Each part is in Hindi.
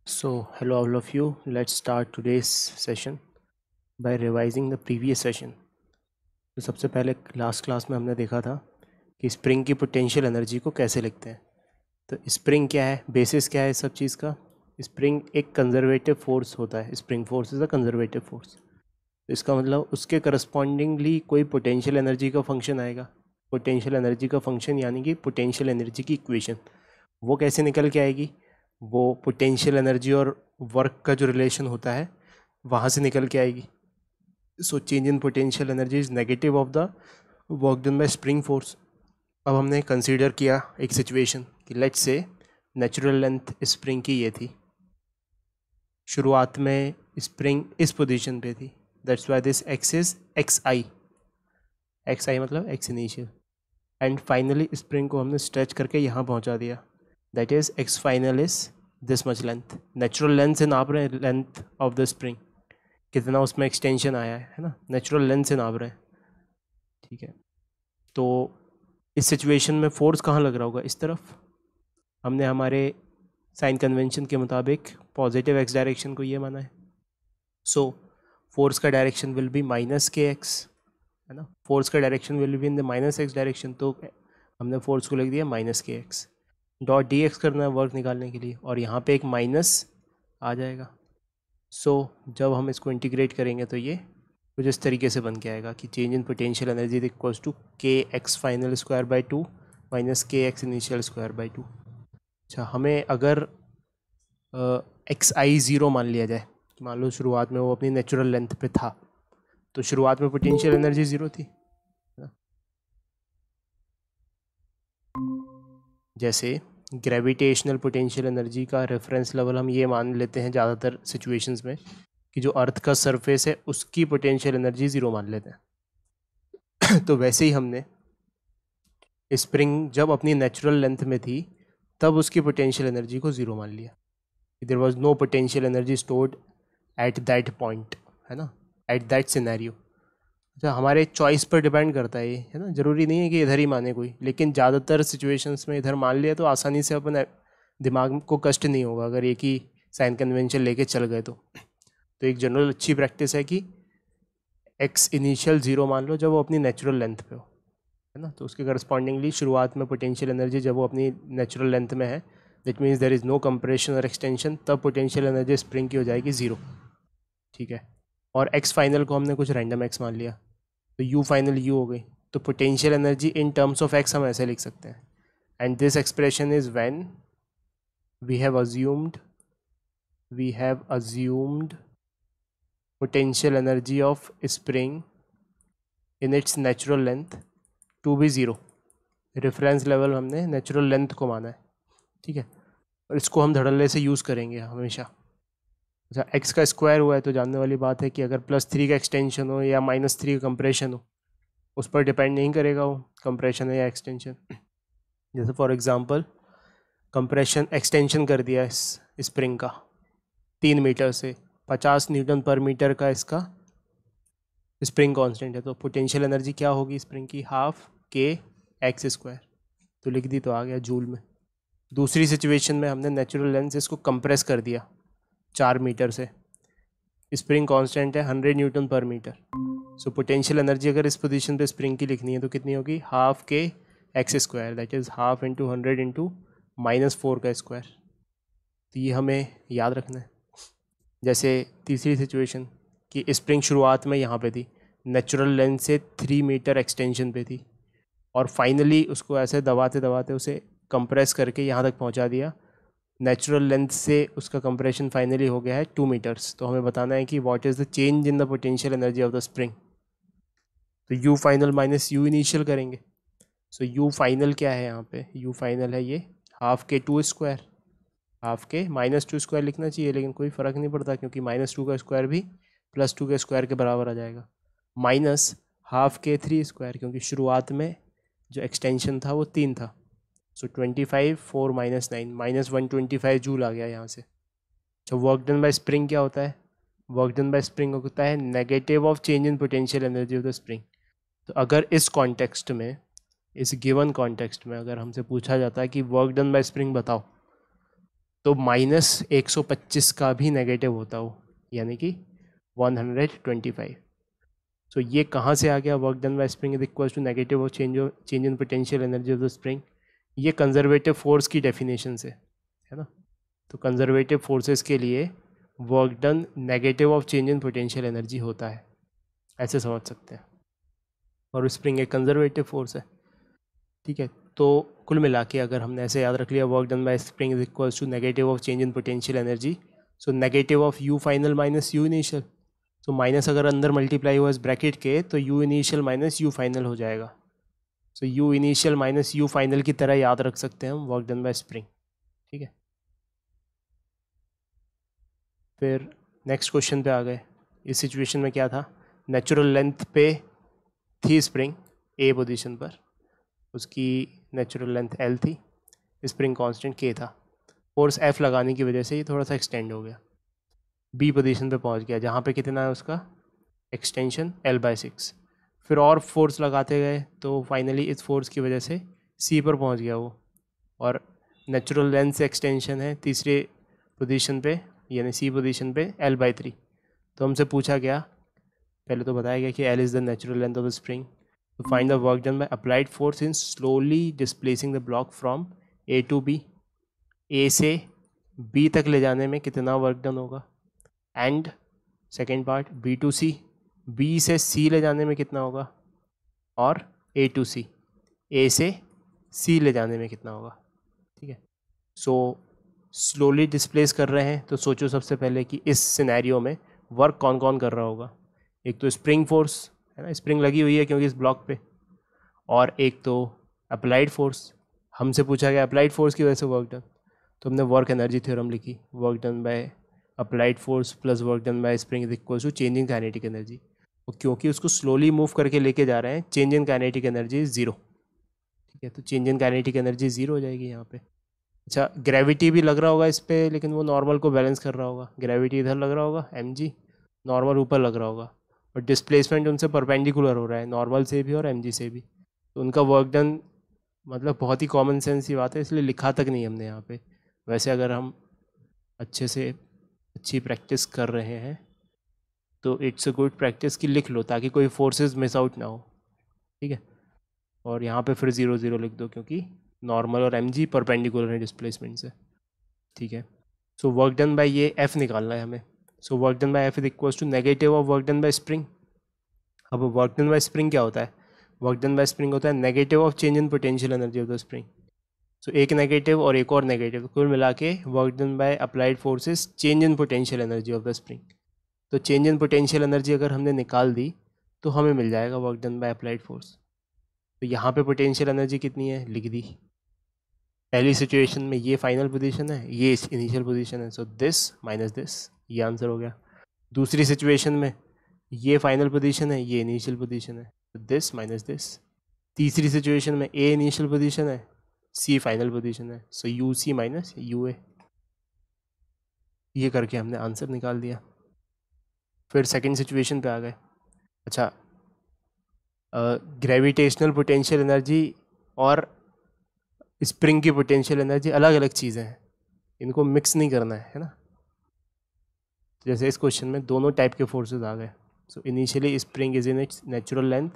So, hello all of you. Let's start today's session by revising the previous session. तो सबसे पहले लास्ट क्लास में हमने देखा था कि स्प्रिंग की पोटेंशियल एनर्जी को कैसे लिखते हैं। तो स्प्रिंग क्या है, बेसिस क्या है इस सब चीज़ का। स्प्रिंग एक कंजर्वेटिव फोर्स होता है। Spring force is a conservative force. तो इसका मतलब उसके करस्पॉन्डिंगली कोई पोटेंशियल एनर्जी का फंक्शन आएगा। पोटेंशियल एनर्जी का फंक्शन यानी कि पोटेंशियल एनर्जी की इक्वेशन, वो कैसे निकल के आएगी। वो पोटेंशियल एनर्जी और वर्क का जो रिलेशन होता है वहाँ से निकल के आएगी। So change in potential energy is negative of the work done by spring force. अब हमने कंसीडर किया एक सिचुएशन कि let's say natural length spring की ये थी। शुरुआत में स्प्रिंग इस पोजीशन पे थी, that's why this X is X I मतलब X initial. And finally spring को हमने स्ट्रेच करके यहाँ पहुँचा दिया, that is X final is this much length. Natural length से नाप रहे हैं लेंथ ऑफ द स्प्रिंग, कितना उसमें एक्सटेंशन आया है ना, नेचुरल लेंथ से नाप रहे हैं। ठीक है, तो इस सिचुएशन में फोर्स कहाँ लग रहा होगा, इस तरफ। हमने हमारे साइन कन्वेंशन के मुताबिक पॉजिटिव एक्स डायरेक्शन को ये माना है। सो फोर्स का direction will be minus K x, है ना। फोर्स का direction will be in the minus x direction, तो हमने फोर्स को लिख दिया minus K x. Dot D x करना है वर्क निकालने के लिए, और यहाँ पे एक माइनस आ जाएगा। सो जब हम इसको इंटीग्रेट करेंगे तो ये कुछ इस तरीके से बन के आएगा कि change in potential energy equals to K X final square by 2 minus K X initial square by 2। अच्छा, हमें अगर एक्स आई ज़ीरो मान लिया जाए, मान लो शुरुआत में वो अपनी नेचुरल लेंथ पे था, तो शुरुआत में पोटेंशियल एनर्जी ज़ीरो थी। जैसे ग्रेविटेशनल पोटेंशियल एनर्जी का रेफरेंस लेवल हम ये मान लेते हैं ज़्यादातर सिचुएशंस में कि जो अर्थ का सरफेस है उसकी पोटेंशियल एनर्जी ज़ीरो मान लेते हैं। तो वैसे ही हमने स्प्रिंग जब अपनी नेचुरल लेंथ में थी तब उसकी पोटेंशियल एनर्जी को ज़ीरो मान लिया। There was no potential energy stored at that point, है ना, एट दैट सिनेरियो। अच्छा, हमारे चॉइस पर डिपेंड करता है ये, है ना। ज़रूरी नहीं है कि इधर ही माने कोई, लेकिन ज़्यादातर सिचुएशंस में इधर मान लिया तो आसानी से अपन दिमाग को कष्ट नहीं होगा अगर एक ही साइन कन्वेंशन लेके चल गए तो एक जनरल अच्छी प्रैक्टिस है कि एक्स इनिशियल ज़ीरो मान लो जब वो अपनी नेचुरल लेंथ पे हो, है ना। तो उसके करस्पॉन्डिंगली शुरुआत में पोटेंशियल एनर्जी जब वो अपनी नेचुरल लेंथ में है, that means there is no compression और एक्सटेंशन, तब पोटेंशियल एनर्जी स्प्रिंग की हो जाएगी ज़ीरो। ठीक है, और एक्स फाइनल को हमने कुछ रैंडम एक्स मान लिया, तो यू फाइनल यू हो गई। तो potential energy in terms of x हम ऐसे लिख सकते हैं, and this expression is when we have assumed potential energy of spring in its natural length to be zero. Reference level हमने नेचुरल लेंथ को माना है, ठीक है, और इसको हम धड़ल्ले से यूज़ करेंगे हमेशा। अच्छा, एक्स का स्क्वायर हुआ है तो जानने वाली बात है कि अगर +3 का एक्सटेंशन हो या -3 का कंप्रेशन हो, उस पर डिपेंड नहीं करेगा वो कंप्रेशन है या एक्सटेंशन। जैसे फॉर एग्जांपल कंप्रेशन एक्सटेंशन कर दिया इस स्प्रिंग का 3 मीटर से 50 न्यूटन पर मीटर का इसका स्प्रिंग कांस्टेंट है, तो पोटेंशियल एनर्जी क्या होगी स्प्रिंग की, हाफ के एक्स स्क्वायर। तो लिख दी तो आ गया जूल में। दूसरी सिचुएशन में हमने नेचुरल लेंथ इसको कंप्रेस कर दिया 4 मीटर से, स्प्रिंग कांस्टेंट है 100 न्यूटन पर मीटर। सो पोटेंशियल एनर्जी अगर इस पोजीशन पे स्प्रिंग की लिखनी है तो कितनी होगी, half K x square, that is half into 100 into -4 का स्क्वायर। तो ये हमें याद रखना है। जैसे तीसरी सिचुएशन कि स्प्रिंग शुरुआत में यहाँ पे थी, नेचुरल लेंथ से 3 मीटर एक्सटेंशन पे थी, और फाइनली उसको ऐसे दबाते दबाते उसे कंप्रेस करके यहाँ तक पहुँचा दिया। नेचुरल लेंथ से उसका कंप्रेशन फाइनली हो गया है 2 मीटर्स। तो हमें बताना है कि what is the change in the potential energy of the spring. तो U final minus U initial करेंगे। सो यू फाइनल क्या है यहाँ पे, यू फाइनल है ये हाफ के 2 स्क्वायर, हाफ के -2 स्क्वायर लिखना चाहिए, लेकिन कोई फ़र्क नहीं पड़ता क्योंकि -2 का स्क्वायर भी +2 के स्क्वायर के बराबर आ जाएगा, माइनस हाफ के 3 स्क्वायर, क्योंकि शुरुआत में जो एक्सटेंशन था वो 3 था। सो 25 4 -9 -125 जूल आ गया यहाँ से। तो वर्क डन बाय स्प्रिंग क्या होता है, वर्क डन बाय स्प्रिंग होता है negative of change in potential energy of the spring. तो अगर इस कॉन्टेक्स्ट में, इस गिवन कॉन्टेक्स्ट में अगर हमसे पूछा जाता है कि वर्क डन बाय स्प्रिंग बताओ, तो -125 का भी नेगेटिव होता हो, यानी कि 125। सो ये कहाँ से आ गया? Work done by spring is equal to negative of change in potential energy of the spring. ये कंजर्वेटिव फोर्स की डेफिनेशन से है ना। तो कंजर्वेटिव फोर्सेस के लिए work done negative of change in potential energy होता है, ऐसे समझ सकते हैं। और स्प्रिंग एक कंजर्वेटिव फोर्स है, ठीक है। तो कुल मिला के अगर हमने ऐसे याद रख लिया, work done by spring is equals to negative of change in potential energy, so negative of U final minus U initial. तो माइनस अगर अंदर मल्टीप्लाई हुआ इस ब्रैकेट के, तो U initial minus U final हो जाएगा। So U initial minus U final की तरह याद रख सकते हैं हम वर्क डन बाय स्प्रिंग, ठीक है। फिर नेक्स्ट क्वेश्चन पे आ गए। इस सिचुएशन में क्या था? नेचुरल लेंथ पे थी स्प्रिंग ए पोजीशन पर, उसकी नेचुरल लेंथ एल थी, स्प्रिंग कांस्टेंट के था। फोर्स एफ लगाने की वजह से ये थोड़ा सा एक्सटेंड हो गया, बी पोजीशन पे पहुंच गया, जहाँ पे कितना है उसका एक्सटेंशन L/6। फिर और फोर्स लगाते गए तो फाइनली इस फोर्स की वजह से सी पर पहुंच गया वो, और नेचुरल लेंथ से एक्सटेंशन है तीसरे पोजीशन पे, यानी सी पोजीशन पे L/3। तो हमसे पूछा गया, पहले तो बताया गया कि L is the natural length of the spring. तो find the work done by applied force in slowly displacing the block from A to B. A से बी तक ले जाने में कितना वर्क डन होगा, and second part B to C, B से सी ले जाने में कितना होगा, और ए टू सी, ए से सी ले जाने में कितना होगा, ठीक है। सो स्लोली डिस्प्लेस कर रहे हैं, तो सोचो सबसे पहले कि इस सिनेरियो में वर्क कौन कौन कर रहा होगा। एक तो स्प्रिंग फोर्स है ना, स्प्रिंग लगी हुई है क्योंकि इस ब्लॉक पे, और एक तो अप्लाइड फोर्स, हमसे पूछा गया अप्लाइड फोर्स की वजह से वर्क डन, तो हमने वर्क एनर्जी थ्योरम लिखी, work done by applied force plus work done by spring is equal to change in kinetic energy. और क्योंकि उसको स्लोली मूव करके लेके जा रहे हैं, change in kinetic energy zero, ठीक है। तो change in kinetic energy zero हो जाएगी यहाँ पे। अच्छा, ग्रेविटी भी लग रहा होगा इस पर, लेकिन वो नॉर्मल को बैलेंस कर रहा होगा। ग्रेविटी इधर लग रहा होगा mg, नॉर्मल ऊपर लग रहा होगा, और डिस्प्लेसमेंट उनसे परपेंडिकुलर हो रहा है, नॉर्मल से भी और mg से भी। तो उनका वर्क डन मतलब बहुत ही कॉमन सेंस की बात है, इसलिए लिखा तक नहीं हमने यहाँ पे। वैसे अगर हम अच्छे से अच्छी प्रैक्टिस कर रहे हैं तो इट्स अ गुड प्रैक्टिस कि लिख लो, ताकि कोई फोर्सेस मिस आउट ना हो, ठीक है। और यहाँ पे फिर 0 0 लिख दो, क्योंकि नॉर्मल और mg परपेंडिकुलर है डिस्प्लेसमेंट से, ठीक है। सो वर्क डन बाय ये f निकालना है हमें। So work done by f is equals to negative of work done by spring. अब वर्क डन बाय स्प्रिंग क्या होता है? वर्क डन बाय स्प्रिंग होता है negative of change in potential energy of the spring. So एक नेगेटिव और एक और नेगेटिव, कुल मिला के work done by applied forces change in potential energy of the spring. तो चेंज इन पोटेंशियल एनर्जी अगर हमने निकाल दी तो हमें मिल जाएगा work done by applied force. तो यहाँ पे पोटेंशियल एनर्जी कितनी है लिख दी। पहली सिचुएशन में ये फाइनल पोजीशन है, ये इनिशियल पोजीशन है, सो दिस माइनस दिस, ये आंसर हो गया। दूसरी सिचुएशन में ये फाइनल पोजीशन है, ये इनिशियल पोजीशन है, तो दिस माइनस दिस। तीसरी सिचुएशन में ए इनिशियल पोजीशन है, सी फाइनल पोजीशन है, so U C minus U A. ये करके हमने आंसर निकाल दिया। फिर सेकंड सिचुएशन पे आ गए। अच्छा, ग्रेविटेशनल पोटेंशियल एनर्जी और स्प्रिंग की पोटेंशियल एनर्जी अलग अलग चीज़ें हैं, इनको मिक्स नहीं करना है ना। जैसे इस क्वेश्चन में दोनों टाइप के फोर्सेस आ गए। So initially spring is in its natural length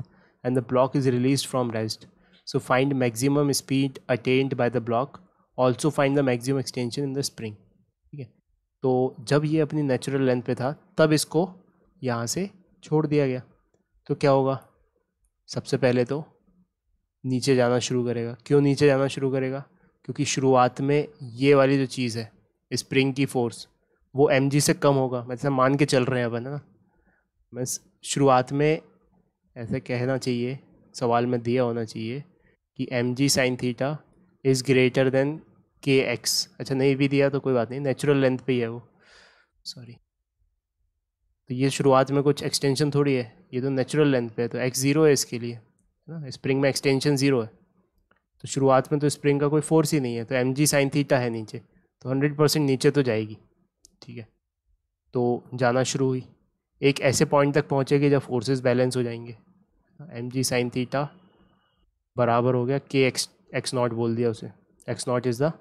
and the block is release from rest. So find maximum speed attend by the block, also find the maximum extension in the spring, ठीक है। तो जब ये अपनी नेचुरल लेंथ पे था तब इसको यहाँ से छोड़ दिया गया, तो क्या होगा? सबसे पहले तो नीचे जाना शुरू करेगा। क्यों नीचे जाना शुरू करेगा? क्योंकि शुरुआत में ये वाली जो चीज़ है स्प्रिंग की फोर्स, वो mg से कम होगा। मतलब मान के चल रहे हैं अपन, है ना। बस शुरुआत में ऐसे कहना चाहिए, सवाल में दिया होना चाहिए कि mg sine theta is greater than के एक्स। अच्छा, नहीं भी दिया तो कोई बात नहीं, नेचुरल लेंथ पे ही है वो, सॉरी। तो ये शुरुआत में कुछ एक्सटेंशन थोड़ी है, ये तो नेचुरल लेंथ पे है, तो एक्स ज़ीरो है इसके लिए, है ना। स्प्रिंग में एक्सटेंशन ज़ीरो है, तो शुरुआत में तो स्प्रिंग का कोई फोर्स ही नहीं है, तो mg साइन थीटा है नीचे, तो 100% नीचे तो जाएगी, ठीक है। तो जाना शुरू हुई, एक ऐसे पॉइंट तक पहुंचेगी जब फोर्सेस बैलेंस हो जाएंगे। mg साइन थीटा बराबर हो गया के एक्स, एक्स नॉट बोल दिया उसे, x not is the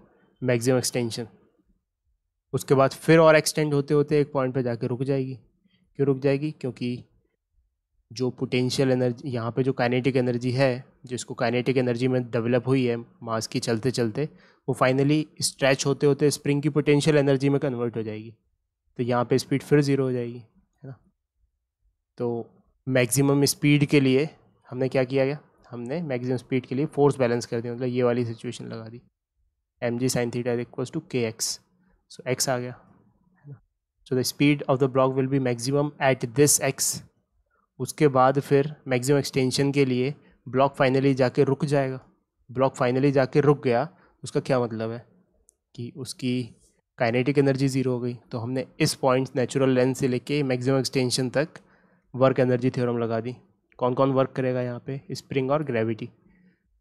maximum extension. उसके बाद फिर और एक्सटेंड होते होते एक पॉइंट पे जाके रुक जाएगी। क्यों रुक जाएगी? क्योंकि जो पोटेंशियल एनर्जी यहाँ पे जो काइनेटिक एनर्जी है, जिसको काइनेटिक एनर्जी में डेवलप हुई है मास की चलते चलते, वो फाइनली स्ट्रेच होते होते स्प्रिंग की पोटेंशियल एनर्जी में कन्वर्ट हो जाएगी। तो यहाँ पे स्पीड फिर ज़ीरो हो जाएगी, है ना। तो मैक्सिमम स्पीड के लिए हमने क्या किया गया, हमने मैक्सिमम स्पीड के लिए फोर्स बैलेंस कर दिया, मतलब ये वाली सिचुएशन लगा दी, mg sin theta is equals to kx। So x आ गया, है ना। So the speed of the block will be maximum at this x। उसके बाद फिर मैक्सिमम एक्सटेंशन के लिए ब्लॉक फाइनली जाके रुक जाएगा। ब्लॉक फाइनली जाके रुक गया, उसका क्या मतलब है कि उसकी काइनेटिक एनर्जी ज़ीरो हो गई। तो हमने इस पॉइंट नेचुरल लेंथ से लेके मैक्सिमम एक्सटेंशन तक वर्क एनर्जी थ्योरम लगा दी। कौन कौन वर्क करेगा यहाँ पे? स्प्रिंग और ग्रेविटी।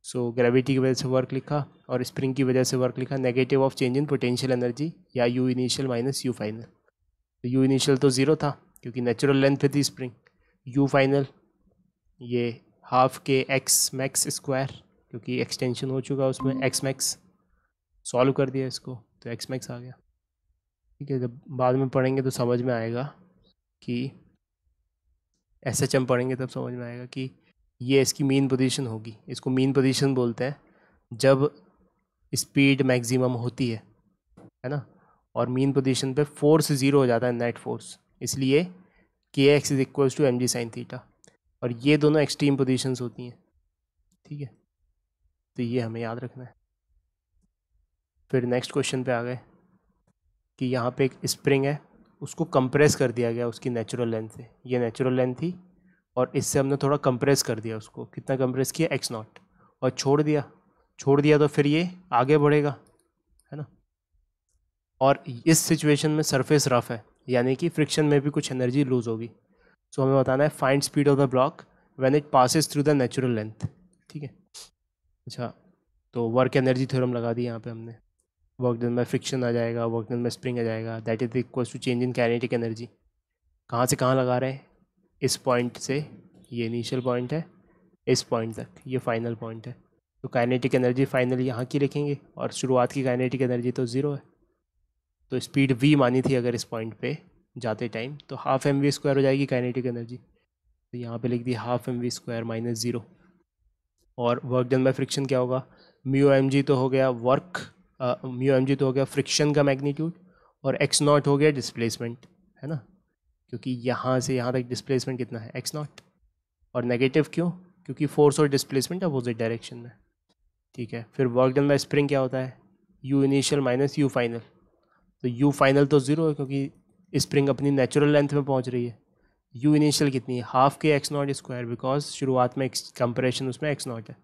सो ग्रेविटी की वजह से वर्क लिखा और स्प्रिंग की वजह से वर्क लिखा, negative of change in potential energy या U initial minus U final. तो यू इनिशियल तो ज़ीरो था क्योंकि नेचुरल लेंथ पे थी स्प्रिंग। यू फाइनल ये half K X max square, क्योंकि एक्सटेंशन हो चुका उसमें, एक्स मैक्स सॉल्व कर दिया इसको तो एक्स मैक्स आ गया। ठीक है, जब बाद में पढ़ेंगे तो समझ में आएगा कि SHM पढ़ेंगे तब समझ में आएगा कि ये इसकी मीन पोजीशन होगी। इसको मीन पोजीशन बोलते हैं जब स्पीड मैक्सिमम होती है ना, और मीन पोजीशन पे फोर्स ज़ीरो हो जाता है, नेट फोर्स, इसलिए kx is equals to mg sin theta. और ये दोनों एक्सट्रीम पोजीशंस होती हैं, ठीक है, तो ये हमें याद रखना है। फिर नेक्स्ट क्वेश्चन पे आ गए कि यहाँ पे एक स्प्रिंग है, उसको कंप्रेस कर दिया गया उसकी नेचुरल लेंथ से। ये नेचुरल लेंथ थी और इससे हमने थोड़ा कंप्रेस कर दिया उसको। कितना कंप्रेस किया? x0, और छोड़ दिया तो फिर ये आगे बढ़ेगा, है ना। और इस सिचुएशन में सरफेस रफ है, यानी कि फ्रिक्शन में भी कुछ एनर्जी लूज होगी। सो हमें बताना है find speed of the block when it passes through the natural length, ठीक है। अच्छा, तो वर्क एनर्जी थ्योरम लगा दी यहाँ पे हमने। वर्क डन में फ्रिक्शन आ जाएगा, वर्क डन में स्प्रिंग आ जाएगा, that is equals to change in kinetic energy. कहाँ से कहाँ लगा रहे हैं? इस पॉइंट से, ये इनिशियल पॉइंट है, इस पॉइंट तक ये फाइनल पॉइंट है। तो काइनेटिक एनर्जी फाइनल यहाँ की लिखेंगे और शुरुआत की काइनेटिक एनर्जी तो ज़ीरो है। तो स्पीड v मानी थी अगर इस पॉइंट पे जाते टाइम, तो हाफ mv² हो जाएगी काइनेटिक एनर्जी। तो यहाँ पे लिख दी हाफ mv² माइनस ज़ीरो। और वर्क डन बाय फ्रिक्शन क्या होगा? म्यू mg तो हो गया वर्क, म्यू mg तो हो गया फ्रिक्शन का मैग्नीट्यूड, और x0 हो गया डिस्प्लेसमेंट, है ना, क्योंकि यहाँ से यहाँ तक डिस्प्लेसमेंट कितना है? x0। और नेगेटिव क्यों? क्योंकि फोर्स और डिस्प्लेसमेंट अपोजिट डायरेक्शन में, ठीक है। फिर वर्क डन बाय स्प्रिंग क्या होता है? You initial minus U final. तो यू फाइनल तो ज़ीरो है क्योंकि स्प्रिंग अपनी नेचुरल लेंथ में पहुँच रही है। यू इनिशियल कितनी है? हाफ के x0², बिकॉज शुरुआत में कंप्रेशन उसमें x0 है।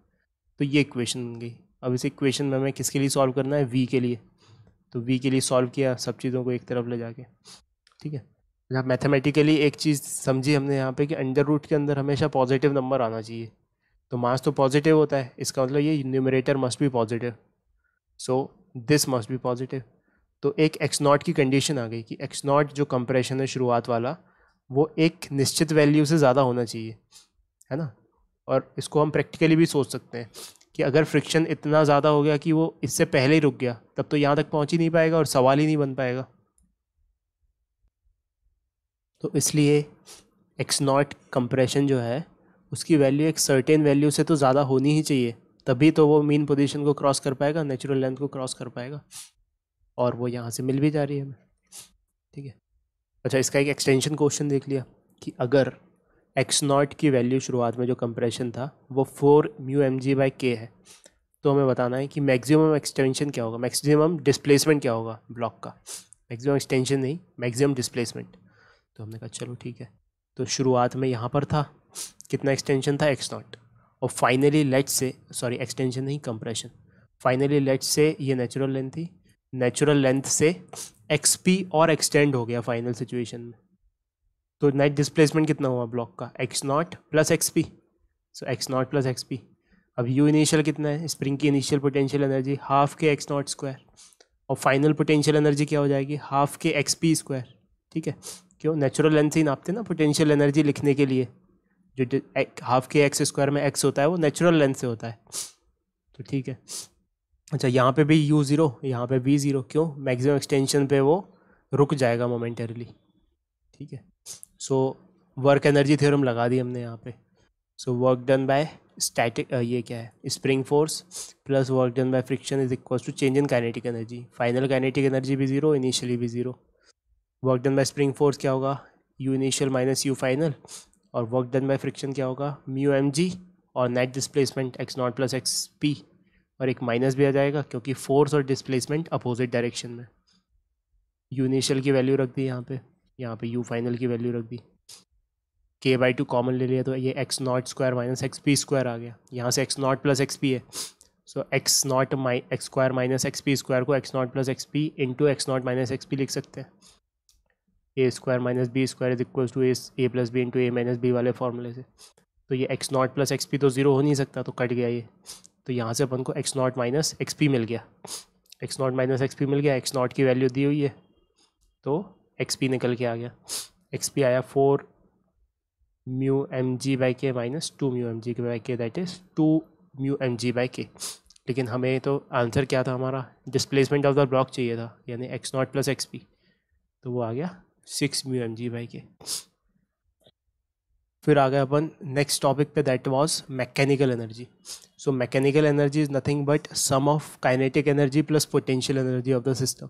तो ये इक्वेशन बन गई। अब इस इक्वेशन में हमें किसके लिए सॉल्व करना है? v के लिए। तो v के लिए सॉल्व किया सब चीज़ों को एक तरफ ले जाके, ठीक है। जहाँ मैथमेटिकली एक चीज़ समझी हमने यहाँ पे कि अंडर रूट के अंदर हमेशा पॉजिटिव नंबर आना चाहिए। तो मास तो पॉजिटिव होता है, इसका मतलब ये numerator must be positive, so this must be positive. तो एक x0 की कंडीशन आ गई कि x0 जो कंप्रेशन है शुरुआत वाला, वो एक निश्चित वैल्यू से ज़्यादा होना चाहिए, है ना। और इसको हम प्रैक्टिकली भी सोच सकते हैं कि अगर फ्रिक्शन इतना ज़्यादा हो गया कि वो इससे पहले ही रुक गया, तब तो यहाँ तक पहुँच ही नहीं पाएगा और सवाल ही नहीं बन पाएगा। तो इसलिए x0 कंप्रेशन जो है उसकी वैल्यू एक सर्टेन वैल्यू से तो ज़्यादा होनी ही चाहिए, तभी तो वो मीन पोजीशन को क्रॉस कर पाएगा, नेचुरल लेंथ को क्रॉस कर पाएगा। और वो यहाँ से मिल भी जा रही है हमें, ठीक है। अच्छा, इसका एक एक्सटेंशन क्वेश्चन देख लिया कि अगर x0 की वैल्यू शुरुआत में जो कंप्रेशन था वो 4 म्यू mg/k है, तो हमें बताना है कि मैक्सिमम एक्सटेंशन क्या होगा, मैक्सिमम डिस्प्लेसमेंट क्या होगा ब्लॉक का। मैक्सिमम एक्सटेंशन नहीं, मैक्सिमम डिस्प्लेसमेंट। तो हमने कहा चलो ठीक है। तो शुरुआत में यहाँ पर था कितना एक्सटेंशन था? x0। और फाइनली लेट से, सॉरी एक्सटेंशन नहीं कंप्रेशन, फाइनली लेट से ये नेचुरल लेंथ थी, नेचुरल लेंथ से xp और एक्सटेंड हो गया फाइनल सिचुएशन में। तो नेट डिस्प्लेसमेंट कितना हुआ ब्लॉक का? x0 plus xp। सो x0 प्लस xp। अब u इनिशियल कितना है? स्प्रिंग की इनिशियल पोटेंशियल एनर्जी हाफ के x0², और फाइनल पोटेंशियल एनर्जी क्या हो जाएगी? हाफ के xp², ठीक है। क्यों? नेचुरल लेंथ ही नापते ना पोटेंशियल एनर्जी लिखने के लिए, जो हाफ के x² में x होता है वो नेचुरल लेंथ से होता है, तो ठीक है। अच्छा, यहाँ पे भी u0, यहाँ पे v0, क्यों? मैक्सिमम एक्सटेंशन पे वो रुक जाएगा मोमेंटरीली, ठीक है। सो वर्क एनर्जी थ्योरम लगा दी हमने यहाँ पे। So work done by static, ये क्या है, spring force plus work done by friction is equal to change in kinetic energy. Final kinetic energy भी जीरो, इनिशियली भी zero. Work done by spring force क्या होगा, U initial minus U final, और वर्क डन बाय फ्रिक्शन क्या होगा, म्यू एम जी, और net displacement x naught plus x p, और एक माइनस भी आ जाएगा क्योंकि फोर्स और डिस्प्लेसमेंट अपोजिट डायरेक्शन में। यू इनिशियल की वैल्यू रख दी यहाँ पे यू फाइनल की वैल्यू रख दी, के बाई टू कॉमन ले लिया तो ये X naught square minus X P square आ गया। यहाँ से X naught plus x P है, so X naught X square minus X P square को X naught plus x P into X naught minus X P लिख सकते हैं। A square minus B square is equal to A plus B into A minus B वाले फॉर्मूले से। तो ये X naught plus x P तो ज़ीरो हो नहीं सकता, तो कट गया ये। तो यहाँ से अपन को X naught minus X P मिल गया, X naught minus X P मिल गया। एक्स नॉट की वैल्यू दी हुई है तो एक्स पी निकल के आ गया। एक्स पी आया 4 mu M G by K minus 2 mu M G by K, that is 2 mu M G by K. लेकिन हमें तो आंसर क्या था, हमारा डिस्प्लेसमेंट ऑफ द ब्लॉक चाहिए था, यानी x naught plus x P, तो वो आ गया 6 म्यू एम जी बाई के। फिर आ गए अपन नेक्स्ट टॉपिक पे, that was mechanical energy. So mechanical energy is nothing but sum of kinetic energy plus potential energy of the system,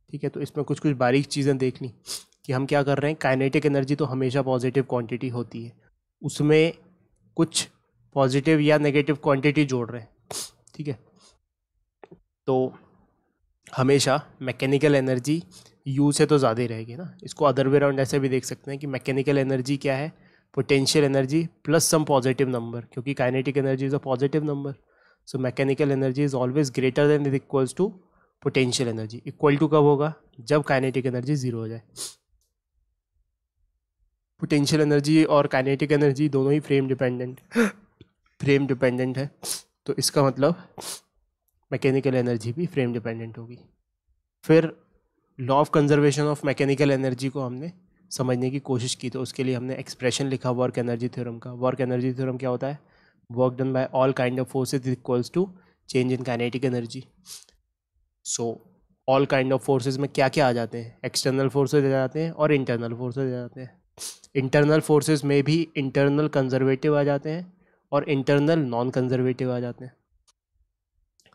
ठीक है। तो इसमें कुछ कुछ बारीक चीज़ें देख ली कि हम क्या कर रहे हैं। काइनेटिक एनर्जी तो हमेशा पॉजिटिव क्वांटिटी होती है, उसमें कुछ पॉजिटिव या नेगेटिव क्वांटिटी जोड़ रहे हैं, ठीक है। तो हमेशा मैकेनिकल एनर्जी यू से तो ज़्यादा ही रहेगी ना। इसको अदर वे राउंड ऐसे भी देख सकते हैं कि मैकेनिकल एनर्जी क्या है, potential energy plus some positive number, क्योंकि kinetic energy is a positive number. So mechanical energy is always greater than is equals to potential energy. Equal to कब होगा, जब काइनेटिक एनर्जी ज़ीरो हो जाए। पोटेंशियल एनर्जी और काइनेटिक एनर्जी दोनों ही फ्रेम डिपेंडेंट है, तो इसका मतलब मैकेनिकल एनर्जी भी फ्रेम डिपेंडेंट होगी। फिर law of conservation of mechanical energy को हमने समझने की कोशिश की, तो उसके लिए हमने एक्सप्रेशन लिखा वर्क एनर्जी थ्योरम का। वर्क एनर्जी थ्योरम क्या होता है, work done by all kind of forces equals to change in kinetic energy. So all kind of forces में क्या क्या आ जाते हैं, एक्सटर्नल फोर्सेज आ जाते हैं और इंटरनल फोर्सेज आ जाते हैं। इंटरनल फोर्सेज में भी इंटरनल कंजर्वेटिव आ जाते हैं और इंटरनल नॉन कंजर्वेटिव आ जाते हैं।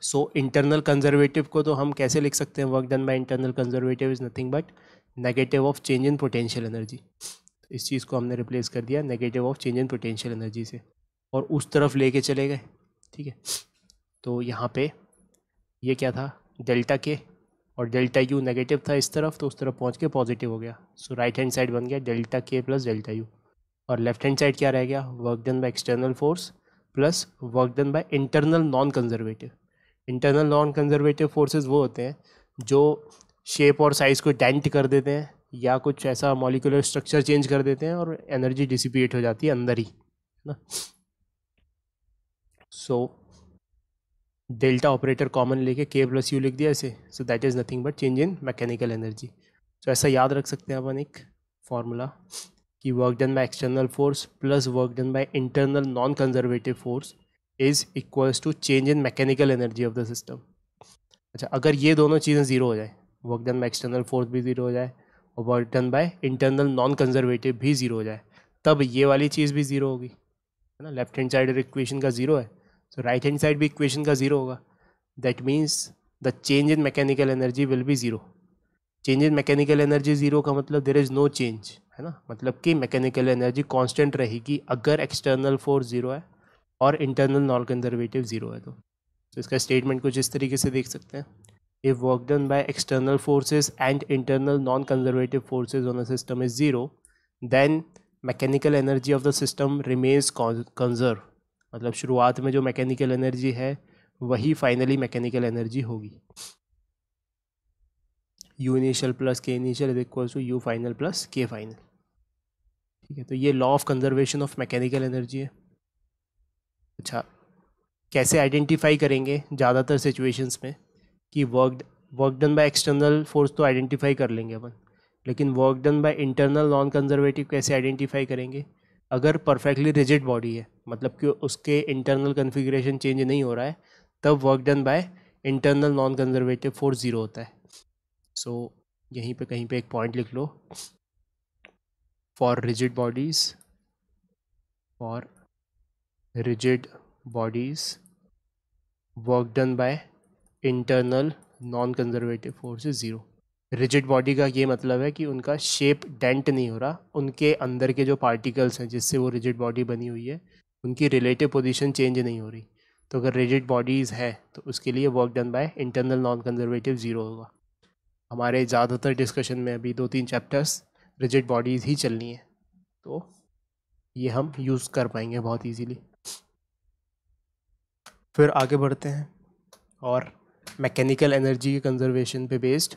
सो इंटरनल कंजर्वेटिव को तो हम कैसे लिख सकते हैं, work done by internal conservative is nothing but negative of change in potential energy. तो इस चीज़ को हमने रिप्लेस कर दिया negative of change in potential energy से, और उस तरफ लेके चले गए, ठीक है। तो यहाँ पे ये क्या था, डेल्टा के, और डेल्टा यू नेगेटिव था इस तरफ, तो उस तरफ पहुँच के पॉजिटिव हो गया। सो राइट हैंड साइड बन गया डेल्टा के प्लस डेल्टा यू, और लेफ्ट हैंड साइड क्या रह गया, work done by external force plus work done by internal non conservative. Internal non conservative forces वो होते हैं जो शेप और साइज़ को डेंट कर देते हैं या कुछ ऐसा मॉलिक्यूलर स्ट्रक्चर चेंज कर देते हैं और एनर्जी डिसिपेट हो जाती है अंदर ही, है ना। सो डेल्टा ऑपरेटर कॉमन लेके के प्लस यू लिख दिया ऐसे, so that is nothing but change in mechanical energy. So ऐसा याद रख सकते हैं अपन एक फॉर्मूला कि work done by external force plus work done by internal non conservative force is equals to change in mechanical energy of the system. अच्छा, अगर ये दोनों चीज़ें ज़ीरो हो जाए, work done by external force भी ज़ीरो हो जाए और work done by internal non conservative भी ज़ीरो हो जाए, तब ये वाली चीज़ भी ज़ीरो होगी, है ना। लेफ्ट हैंड साइड इक्वेशन का ज़ीरो है, तो राइट हैंड साइड भी इक्वेशन का ज़ीरो होगा। That means the change in mechanical energy will be zero. Change in mechanical energy zero का मतलब देयर इज़ नो चेंज, है ना। मतलब कि मैकेनिकल एनर्जी कांस्टेंट रहेगी अगर एक्सटर्नल फोर्स ज़ीरो है और इंटरनल नॉन कंजर्वेटिव ज़ीरो है। तो इसका स्टेटमेंट कुछ इस तरीके से देख सकते हैं, if work done by external forces and internal non conservative forces on a system is zero, then mechanical energy of the system remains conserve. मतलब शुरुआत में जो मैकेनिकल एनर्जी है वही फाइनली मैकेनिकल एनर्जी होगी। U initial plus K initial is equal to U final plus K final, ठीक है। तो ये law of conservation of mechanical energy है। अच्छा, कैसे आइडेंटिफाई करेंगे ज़्यादातर सिचुएशंस में कि work done by external force तो आइडेंटिफाई कर लेंगे अपन, लेकिन work done by internal non conservative कैसे आइडेंटिफाई करेंगे। अगर परफेक्टली रिजिड बॉडी है, मतलब कि उसके इंटरनल कन्फिग्रेशन चेंज नहीं हो रहा है, तब work done by internal non conservative force zero होता है। सो यहीं पे कहीं पे एक पॉइंट लिख लो, for rigid bodies work done by internal non conservative force is zero. Rigid body का ये मतलब है कि उनका शेप डेंट नहीं हो रहा, उनके अंदर के जो पार्टिकल्स हैं जिससे वो रिजिड बॉडी बनी हुई है उनकी रिलेटिव पोजीशन चेंज नहीं हो रही। तो अगर रिजिड बॉडीज़ है तो उसके लिए work done by internal non conservative zero होगा। हमारे ज़्यादातर डिस्कशन में अभी 2-3 चैप्टर्स रिजिड बॉडीज़ ही चलनी है, तो ये हम यूज़ कर पाएंगे बहुत इजीली। फिर आगे बढ़ते हैं और मैकेनिकल एनर्जी के कंजर्वेशन पे बेस्ड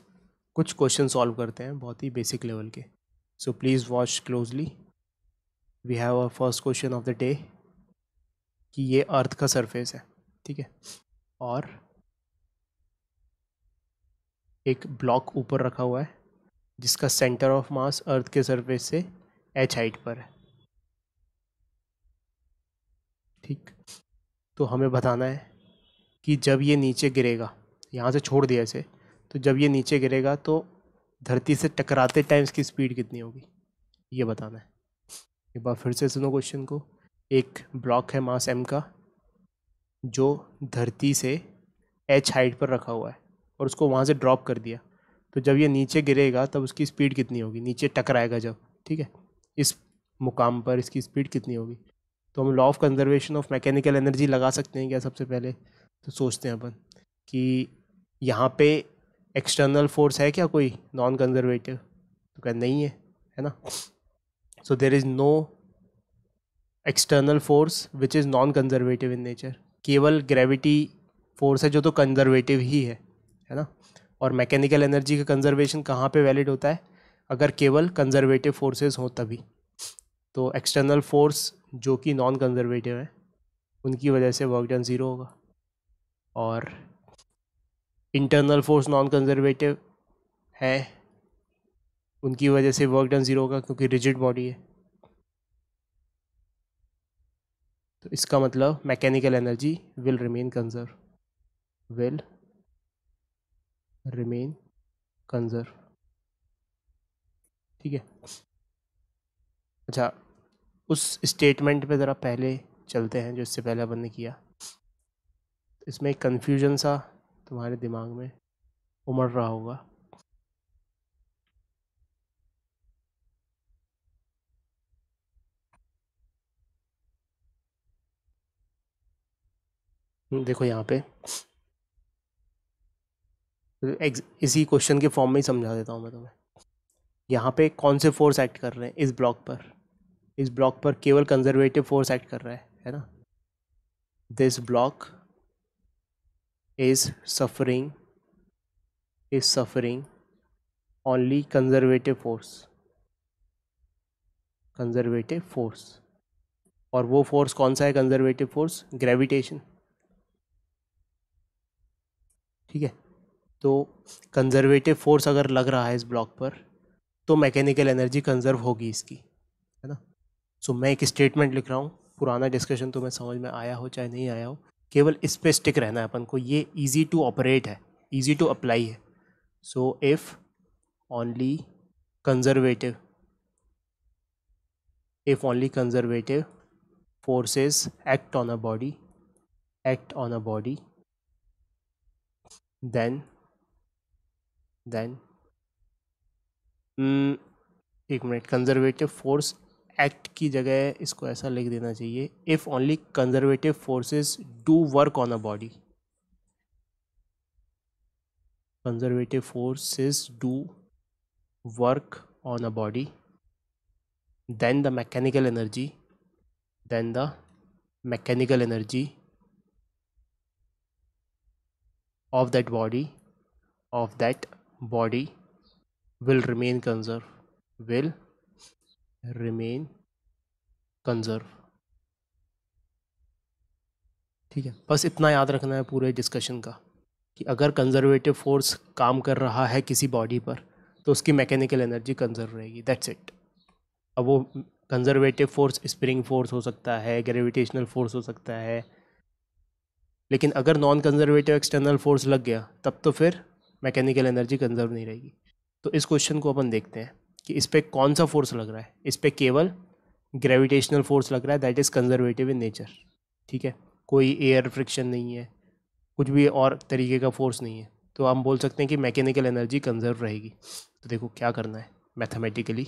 कुछ क्वेश्चन सॉल्व करते हैं, बहुत ही बेसिक लेवल के। So please watch closely. We have a first question of the day कि ये अर्थ का सरफेस है, ठीक है, और एक ब्लॉक ऊपर रखा हुआ है जिसका सेंटर ऑफ मास अर्थ के सरफेस से h हाइट पर है, ठीक। तो हमें बताना है कि जब ये नीचे गिरेगा, यहाँ से छोड़ दिया इसे, तो जब ये नीचे गिरेगा तो धरती से टकराते टाइम इसकी स्पीड कितनी होगी, ये बताना है। एक बार फिर से सुनो क्वेश्चन को। एक ब्लॉक है मास m का जो धरती से h हाइट पर रखा हुआ है और उसको वहाँ से ड्रॉप कर दिया, तो जब ये नीचे गिरेगा तब उसकी स्पीड कितनी होगी, नीचे टकराएगा जब, ठीक है, इस मुकाम पर इसकी स्पीड कितनी होगी। तो हम law of conservation of mechanical energy लगा सकते हैं क्या सबसे पहले। तो सोचते हैं अपन कि यहाँ पे एक्सटर्नल फोर्स है क्या कोई नॉन कंजर्वेटिव, तो क्या नहीं है ना। So there is no external force which is non conservative in nature. केवल ग्रेविटी फोर्स है जो तो कंजर्वेटिव ही है ना। और मैकेनिकल एनर्जी का कंजर्वेशन कहाँ पे वैलिड होता है, अगर केवल कंजर्वेटिव फोर्सेस हों तभी। तो एक्सटर्नल फोर्स जो कि नॉन कंजर्वेटिव है उनकी वजह से वर्क डन ज़ीरो होगा, और इंटरनल फोर्स नॉन कंजर्वेटिव है उनकी वजह से वर्क डन ज़ीरो होगा क्योंकि रिजिड बॉडी है। तो इसका मतलब mechanical energy will remain conserve, ठीक है। अच्छा, उस स्टेटमेंट पे ज़रा पहले चलते हैं जो इससे पहले अपन ने किया। इसमें एक कन्फ्यूजन सा तुम्हारे दिमाग में उमड़ रहा होगा। देखो यहाँ पे इसी क्वेश्चन के फॉर्म में ही समझा देता हूँ मैं तुम्हें। यहाँ पे कौन से फोर्स एक्ट कर रहे हैं इस ब्लॉक पर, इस ब्लॉक पर केवल कंजर्वेटिव फोर्स एक्ट कर रहा है ना। This block is suffering only conservative force, और वो फोर्स कौन सा है कंजर्वेटिव फोर्स, ग्रेविटेशन, ठीक है। तो कंजर्वेटिव फोर्स अगर लग रहा है इस ब्लॉक पर तो मैकेनिकल एनर्जी कंजर्व होगी इसकी, है ना। सो मैं एक स्टेटमेंट लिख रहा हूँ, पुराना डिस्कशन तुम्हें समझ में आया हो चाहे नहीं आया हो, केवल इस पे स्टिक रहना है अपन को, ये इजी टू ऑपरेट है, इजी टू अप्लाई है। So if only conservative forces act on a body, then एक मिनट, कंजर्वेटिव फोर्स एक्ट की जगह इसको ऐसा लिख देना चाहिए, if only conservative forces do work on a body, conservative forces do work on a body, then the mechanical energy of that body will remain conserve, ठीक है। बस इतना याद रखना है पूरे डिस्कशन का कि अगर कंजर्वेटिव फोर्स काम कर रहा है किसी बॉडी पर तो उसकी मैकेनिकल एनर्जी कंजर्व रहेगी, दैट्स इट। अब वो कंजर्वेटिव फोर्स स्प्रिंग फोर्स हो सकता है, ग्रेविटेशनल फोर्स हो सकता है, लेकिन अगर नॉन कंजर्वेटिव एक्सटर्नल फोर्स लग गया तब तो फिर मैकेनिकल एनर्जी कंजर्व नहीं रहेगी। तो इस क्वेश्चन को अपन देखते हैं कि इस पर कौन सा फोर्स लग रहा है। इस पर केवल ग्रेविटेशनल फोर्स लग रहा है, that is conservative in nature. ठीक है, कोई एयर फ्रिक्शन नहीं है, कुछ भी और तरीके का फोर्स नहीं है, तो हम बोल सकते हैं कि मैकेनिकल एनर्जी कंजर्व रहेगी। तो देखो क्या करना है mathematically.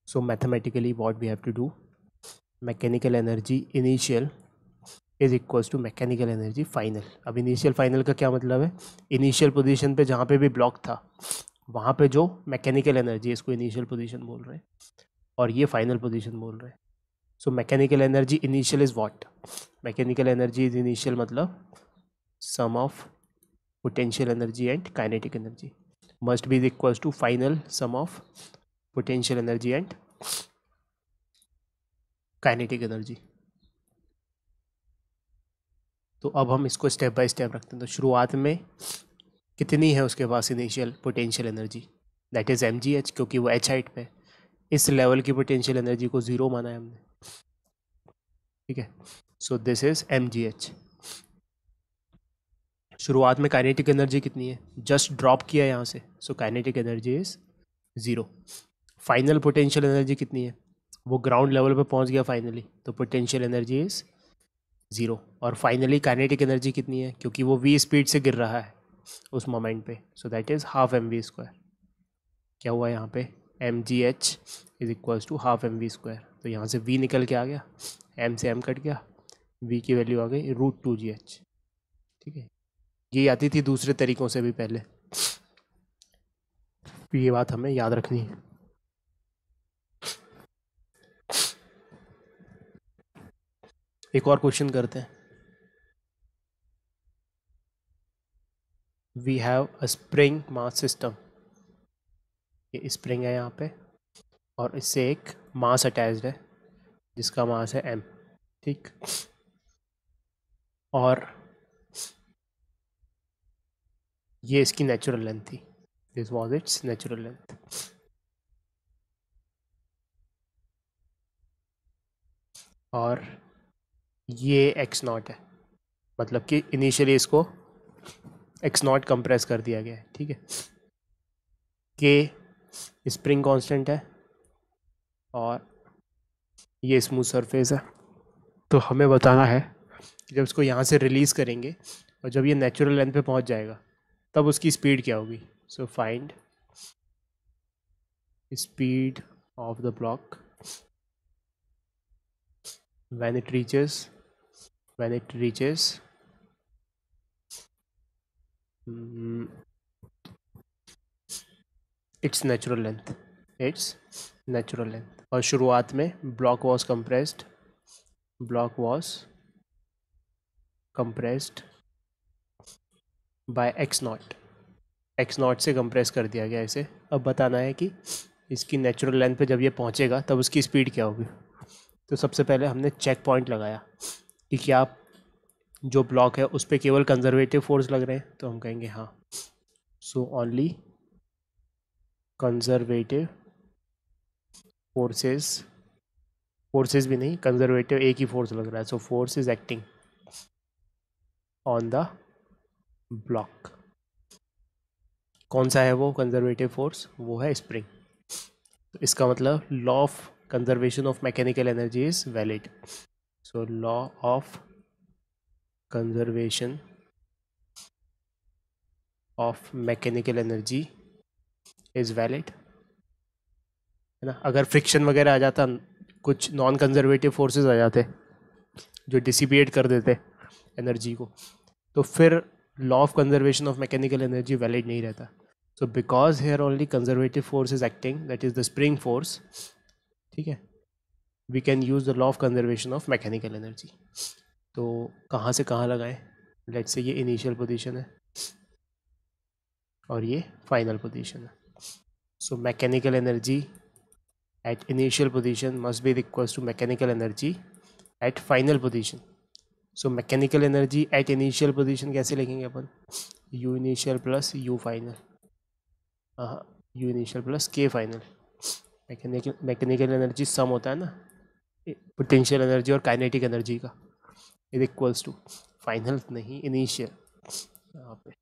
So mathematically what we have to do, mechanical energy initial is equals to mechanical energy final। अब इनिशियल फाइनल का क्या मतलब है, इनिशियल पोजीशन पे जहाँ पे भी ब्लॉक था वहाँ पे जो मैकेनिकल एनर्जी, इसको इनिशियल पोजीशन बोल रहे हैं और ये फाइनल पोजीशन बोल रहे हैं। So mechanical energy initial is what, mechanical energy is initial मतलब sum of potential energy and kinetic energy must be equals to final sum of potential energy and kinetic energy. तो अब हम इसको स्टेप बाय स्टेप रखते हैं। तो शुरुआत में कितनी है उसके पास initial potential energy, that is mgh, क्योंकि वो h हाइट पे, इस लेवल की पोटेंशियल एनर्जी को ज़ीरो माना है हमने। ठीक है, सो दिस इज mgh। शुरुआत में काइनेटिक एनर्जी कितनी है, जस्ट ड्रॉप किया यहाँ से, so kinetic energy is zero. Final potential energy कितनी है, वो ग्राउंड लेवल पे पहुँच गया फाइनली, तो पोटेंशियल एनर्जी इज ज़ीरो। और फाइनली काइनेटिक एनर्जी कितनी है, क्योंकि वो v स्पीड से गिर रहा है उस मोमेंट पे, सो दैट इज़ हाफ mv²। क्या हुआ यहाँ पे, mgh is equals to half mv²। तो यहाँ से v निकल के आ गया, m से m कट गया, v की वैल्यू आ गई √2gh। ठीक है, ये आती थी दूसरे तरीकों से भी पहले, ये बात हमें याद रखनी है। एक और क्वेश्चन करते हैं। We have a spring mass system, ये स्प्रिंग है यहाँ पे और इससे एक मास अटैच्ड है जिसका मास है m। ठीक, और ये इसकी नेचुरल लेंथ थी, this was it's natural length. और ये x0 है, मतलब कि इनिशियली इसको x0 कंप्रेस कर दिया गया है। ठीक है, के स्प्रिंग कांस्टेंट है और ये स्मूथ सरफेस है। तो हमें बताना है कि जब इसको यहाँ से रिलीज़ करेंगे और जब ये नेचुरल लेंथ पे पहुँच जाएगा तब उसकी स्पीड क्या होगी। So find speed of the block when it reaches its natural length। और शुरुआत में block was compressed by x0 से कंप्रेस कर दिया गया इसे। अब बताना है कि इसकी नेचुरल लेंथ पे जब ये पहुंचेगा तब उसकी स्पीड क्या होगी। तो सबसे पहले हमने चेक पॉइंट लगाया कि क्या जो ब्लॉक है उस पर केवल कंजर्वेटिव फोर्स लग रहे हैं, तो हम कहेंगे हाँ। सो ओनली कंजर्वेटिव फोर्सेस भी नहीं, कंजर्वेटिव एक ही फोर्स लग रहा है। सो force is acting on the block. कौन सा है वो कंजर्वेटिव फोर्स, वो है स्प्रिंग। तो इसका मतलब law of conservation of mechanical energy is valid. So law of conservation of mechanical energy is valid, है ना। अगर फ्रिक्शन वगैरह आ जाता, कुछ नॉन कंजर्वेटिव फोर्सेस आ जाते जो डिसिपेट कर देते एनर्जी को, तो फिर law of conservation of mechanical energy valid नहीं रहता। So because here only conservative force is acting, that is the spring force. ठीक है, we can use the law of conservation of mechanical energy. तो कहाँ से कहाँ लगाएं, लेट्स से ये इनिशियल पोजीशन है और ये फाइनल पोजीशन है। सो mechanical energy at initial position must be equals to mechanical energy at final position। so mechanical energy at initial position कैसे लिखेंगे अपन, u initial plus u final, u initial plus k final। Mechanical energy sum होता है ना पोटेंशियल एनर्जी और काइनेटिक एनर्जी का, इज इक्वल्स टू, फाइनल नहीं इनिशियल यहाँ पे,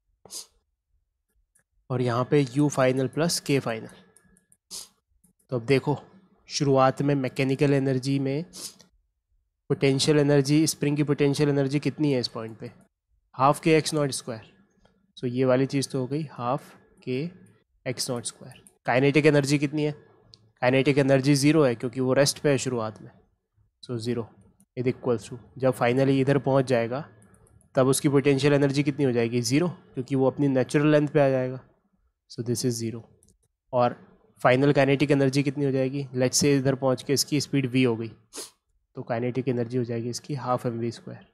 और यहाँ पे U final plus K final. तो अब देखो शुरुआत में मैकेनिकल एनर्जी में पोटेंशियल एनर्जी, स्प्रिंग की पोटेंशियल एनर्जी कितनी है इस पॉइंट पे, half K X naught square. सो ये वाली चीज़ तो हो गई half K X naught square. Kinetic energy कितनी है, काइनेटिक एनर्जी ज़ीरो है क्योंकि वो रेस्ट पे है शुरुआत में। So zero is equals to, जब फाइनली इधर पहुंच जाएगा तब उसकी पोटेंशियल एनर्जी कितनी हो जाएगी, ज़ीरो, क्योंकि वो अपनी नेचुरल लेंथ पे आ जाएगा। So this is zero. और फाइनल काइनेटिक एनर्जी कितनी हो जाएगी, लेट्स से इधर पहुंच के इसकी स्पीड वी हो गई, तो काइनेटिक एनर्जी हो जाएगी इसकी half M V square.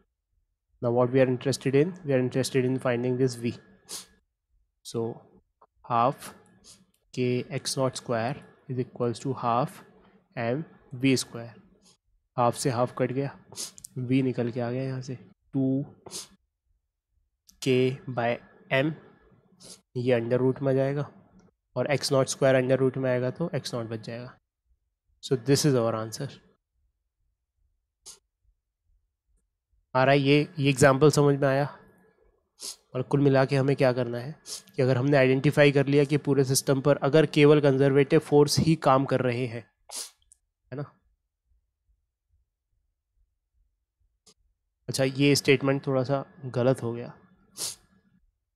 Now what we are interested in, we are interested in finding this V. So half K X naught square is equals to half M V square. Half से हाफ कट गया, वी निकल के आ गया यहाँ से, टू के बाय एम, ये अंडर रूट में जाएगा और X naught square under root में आएगा तो एक्स नॉट बच जाएगा। So this is our answer. आ रहा है ये एग्जाम्पल समझ में आया। और कुल मिला के हमें क्या करना है कि अगर हमने आइडेंटिफाई कर लिया कि पूरे सिस्टम पर अगर केवल कंजर्वेटिव फोर्स ही काम कर रहे हैं, है ना। अच्छा ये स्टेटमेंट थोड़ा सा गलत हो गया,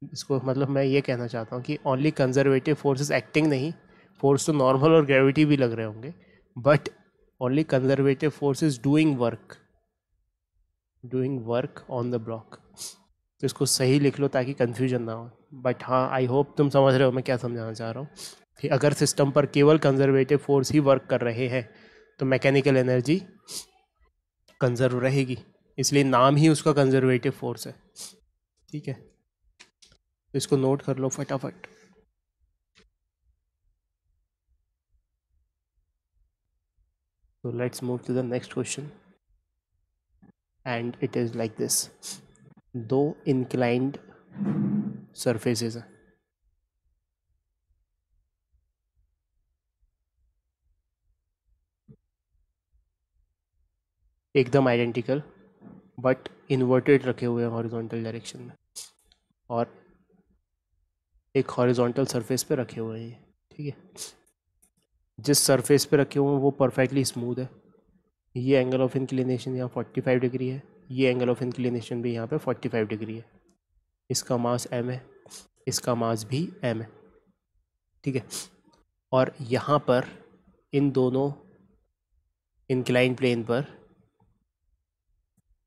इसको मतलब मैं ये कहना चाहता हूँ कि only conservative force is acting नहीं, फोर्स तो नॉर्मल और ग्रेविटी भी लग रहे होंगे, but only conservative force is doing work on the block. तो इसको सही लिख लो ताकि कन्फ्यूजन ना हो। बट हाँ, आई होप तुम समझ रहे हो मैं क्या समझाना चाह रहा हूँ, कि अगर सिस्टम पर केवल कंजर्वेटिव फोर्स ही वर्क कर रहे हैं तो मैकेनिकल एनर्जी कंजर्व रहेगी, इसलिए नाम ही उसका कंजर्वेटिव फोर्स है। ठीक है, तो इसको नोट कर लो फटाफट। So let's move to the next question, and it is like this. दो inclined surfaces हैं, एकदम आइडेंटिकल बट इन्वर्टेड रखे हुए हैं हॉरिजॉन्टल डायरेक्शन में, और एक हॉरिजॉन्टल सरफेस पे रखे हुए हैं। ठीक है, जिस सरफेस पे रखे हुए हैं वो परफेक्टली स्मूथ है, ये एंगल ऑफ इंक्लिनेशन यहाँ 45 डिग्री है, ये एंगल ऑफ इंक्लिनेशन भी यहाँ पे 45 डिग्री है, इसका मास m है, इसका मास भी m है। ठीक है, और यहाँ पर इन दोनों इंक्लाइन प्लेन पर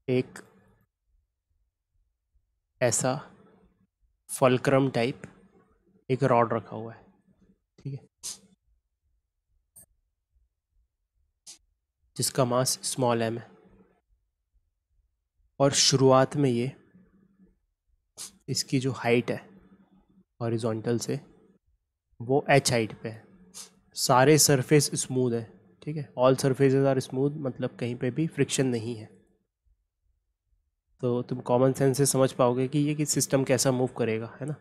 एक ऐसा फलक्रम टाइप एक रॉड रखा हुआ है। ठीक है, जिसका मास स्मॉल m है, और शुरुआत में ये इसकी जो हाइट है हॉरिजॉन्टल से वो h हाइट पे है, सारे सरफेस स्मूथ है। ठीक है, ऑल सरफेसेस आर स्मूथ, मतलब कहीं पे भी फ्रिक्शन नहीं है। तो तुम कॉमन सेंस से समझ पाओगे कि ये कि सिस्टम कैसा मूव करेगा, है ना।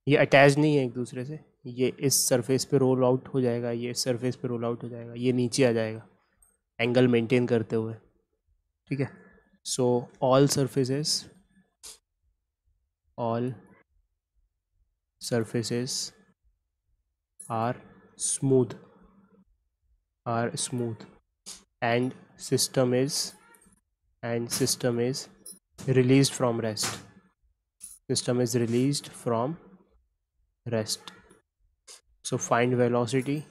ये अटैच नहीं है एक दूसरे से, ये इस सरफेस पे रोल आउट हो जाएगा, ये इस सरफेस पे रोल आउट हो जाएगा, ये नीचे आ जाएगा एंगल मेंटेन करते हुए। ठीक है, so all surfaces are smooth and system is released from rest. So find velocity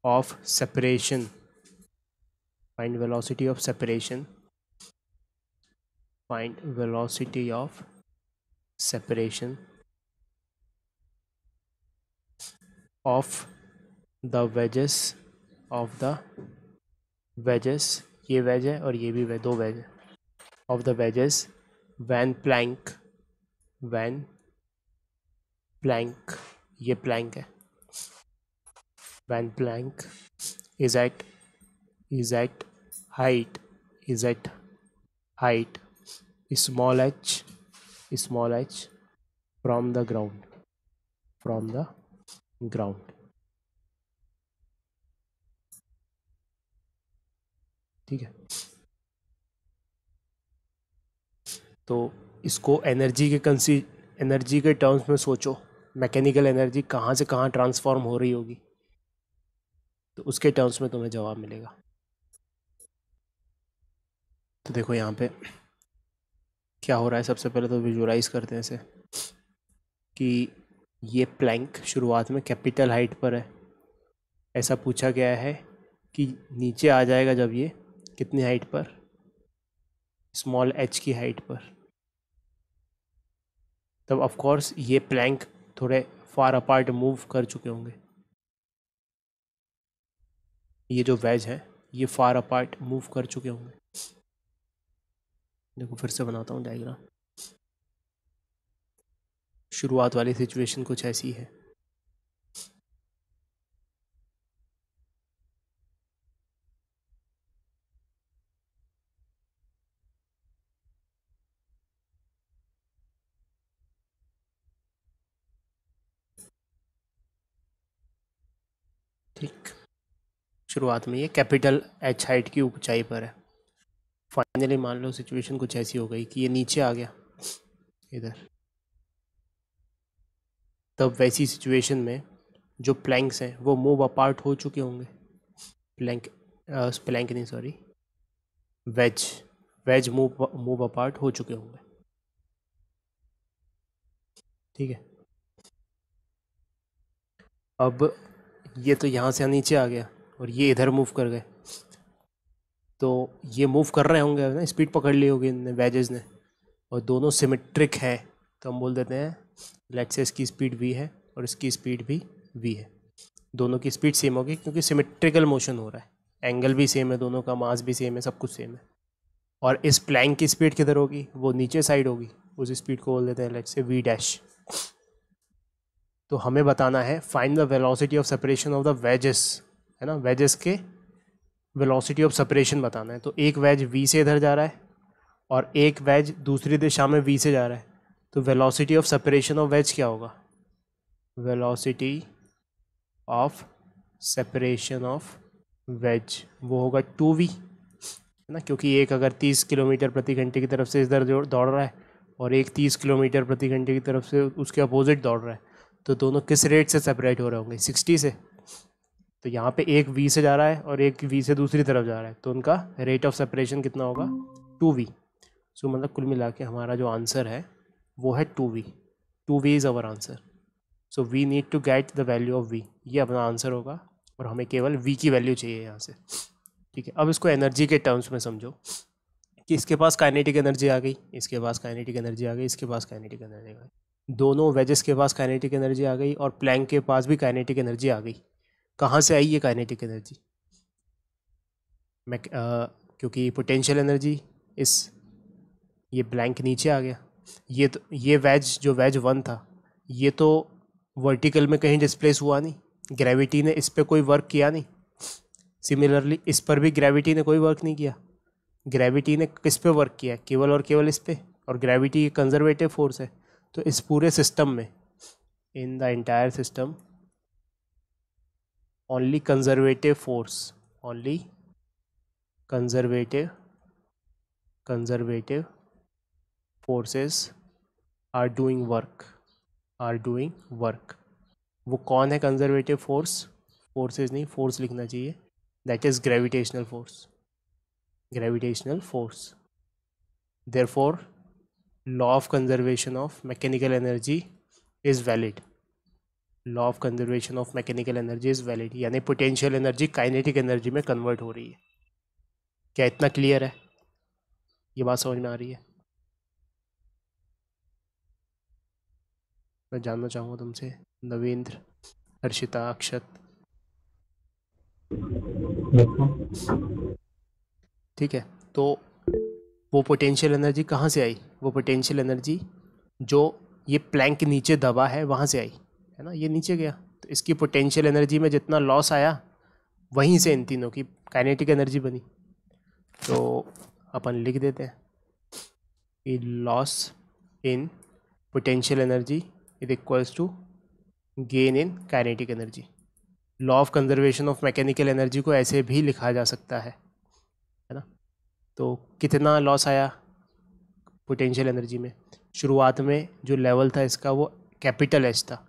of separation, find velocity of separation of the wedges ये वेज है और ये भी वेज, दो वेज है, of the wedges when plank ये plank है, when plank is at height small h from the ground ठीक है, तो इसको एनर्जी के टर्म्स में सोचो, मैकेनिकल एनर्जी कहाँ से कहाँ ट्रांसफॉर्म हो रही होगी, तो उसके टर्म्स में तुम्हें जवाब मिलेगा। तो देखो यहाँ पे क्या हो रहा है, सबसे पहले तो विजुअलाइज करते हैं इसे कि ये प्लैंक शुरुआत में कैपिटल हाइट पर है, ऐसा पूछा गया है कि नीचे आ जाएगा जब ये कितनी हाइट पर, स्मॉल h की हाइट पर, तब ऑफ कोर्स ये प्लैंक थोड़े फार अपार्ट मूव कर चुके होंगे, ये जो वेज है ये फार अपार्ट मूव कर चुके होंगे। देखो फिर से बनाता हूँ डायग्राम। शुरुआत वाली सिचुएशन कुछ ऐसी है, ठीक। शुरुआत में ये कैपिटल h हाइट की ऊंचाई पर है, फाइनली मान लो सिचुएशन कुछ ऐसी हो गई कि ये नीचे आ गया इधर, तब वैसी सिचुएशन में जो प्लैंक्स हैं वो मूव अपार्ट हो चुके होंगे, प्लैंक नहीं सॉरी, वेज मूव अपार्ट हो चुके होंगे, ठीक है। अब ये तो यहाँ से नीचे आ गया और ये इधर मूव कर गए, तो ये मूव कर रहे होंगे ना, स्पीड पकड़ ली होगी इनने, वेजेस ने, और दोनों सिमेट्रिक है, तो हम बोल देते हैं लेट्स से इसकी स्पीड v है और इसकी स्पीड भी v है, दोनों की स्पीड सेम होगी क्योंकि सिमेट्रिकल मोशन हो रहा है, एंगल भी सेम है, दोनों का मास भी सेम है, सब कुछ सेम है। और इस प्लैंक की स्पीड किधर होगी, वो नीचे साइड होगी, उस स्पीड को बोल देते हैं लेट्स से v डैश। तो हमें बताना है find the velocity of separation of the wages, है ना, वेजेस के वेलोसिटी ऑफ सेपरेशन बताना है। तो एक वेज v से इधर जा रहा है और एक वेज दूसरी दिशा में v से जा रहा है, तो velocity of separation of ways क्या होगा, velocity of separation of ways वो होगा 2v, है ना, क्योंकि एक अगर 30 किलोमीटर प्रति घंटे की तरफ से इधर दौड़ रहा है और एक 30 किलोमीटर प्रति घंटे की तरफ से उसके अपोजिट दौड़ रहा है, तो दोनों किस रेट से सेपरेट हो रहे होंगे, 60 से। तो यहाँ पे एक v से जा रहा है और एक v से दूसरी तरफ जा रहा है, तो उनका रेट ऑफ सेपरेशन कितना होगा, 2v। सो मतलब कुल मिला के हमारा जो आंसर है वो है 2v, 2v is our answer. So we need to get the value of v, ये अपना आंसर होगा और हमें केवल v की वैल्यू चाहिए यहाँ से, ठीक है। अब इसको एनर्जी के टर्म्स में समझो कि इसके पास काइनेटिक एनर्जी आ गई, इसके पास काइनेटिक एनर्जी आ गई, इसके पास काइनेटिक एनर्जी आ गई, दोनों वेजेस के पास काइनेटिक एनर्जी आ गई और प्लैंक के पास भी काइनेटिक एनर्जी आ गई। कहाँ से आई ये काइनेटिक एनर्जी, क्योंकि पोटेंशियल एनर्जी इस ये ब्लैंक नीचे आ गया, ये वेज जो वेज 1 था ये तो वर्टिकल में कहीं डिस्प्लेस हुआ नहीं, ग्रेविटी ने इस पर कोई वर्क किया नहीं। सिमिलरली इस पर भी ग्रेविटी ने कोई वर्क नहीं किया, ग्रेविटी ने किस पे वर्क किया, केवल और केवल इस पे, और ग्रेविटी कंजर्वेटिव फोर्स है। तो इस पूरे सिस्टम में, in the entire system, only conservative force, only conservative forces are doing work. वो कौन है कंजर्वेटिव फोर्सेस नहीं, फोर्स लिखना चाहिए, that is gravitational force. Therefore law of conservation of mechanical energy is valid, law of conservation of mechanical energy is valid, यानी पोटेंशियल एनर्जी काइनेटिक एनर्जी में कन्वर्ट हो रही है। क्या इतना क्लियर है, ये बात समझ में आ रही है? मैं जानना चाहूँगा तुमसे, नवेंद्र, हर्षिता, अक्षत, ठीक है। तो वो पोटेंशियल एनर्जी कहाँ से आई, वो पोटेंशियल एनर्जी जो ये प्लैंक नीचे दबा है वहाँ से आई, है ना, ये नीचे गया, तो इसकी पोटेंशियल एनर्जी में जितना लॉस आया वहीं से इन तीनों की काइनेटिक एनर्जी बनी। तो अपन लिख देते हैं कि loss in potential energy is equals to gain in kinetic energy. Law of conservation of mechanical energy को ऐसे भी लिखा जा सकता है ना, तो कितना लॉस आया पोटेंशियल एनर्जी में? शुरुआत में जो लेवल था इसका वो कैपिटल एच था,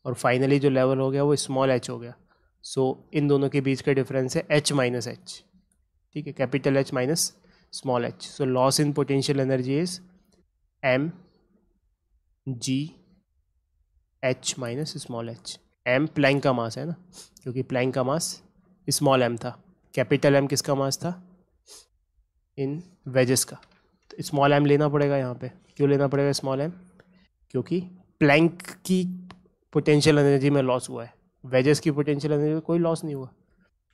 और फाइनली जो लेवल हो गया वो स्मॉल एच हो गया। सो इन दोनों के बीच का डिफरेंस है एच माइनस एच। ठीक है, capital H minus small h. So loss in potential energy is M G H minus small h. M plank का मास है ना, क्योंकि प्लैंक का मास स्मॉल एम था। कैपिटल एम किसका मास था? इन वेजेस का। तो स्मॉल एम लेना पड़ेगा यहाँ पे। क्यों लेना पड़ेगा स्मॉल एम? क्योंकि प्लैंक की पोटेंशियल एनर्जी में लॉस हुआ है, वेजेस की पोटेंशियल एनर्जी में कोई लॉस नहीं हुआ।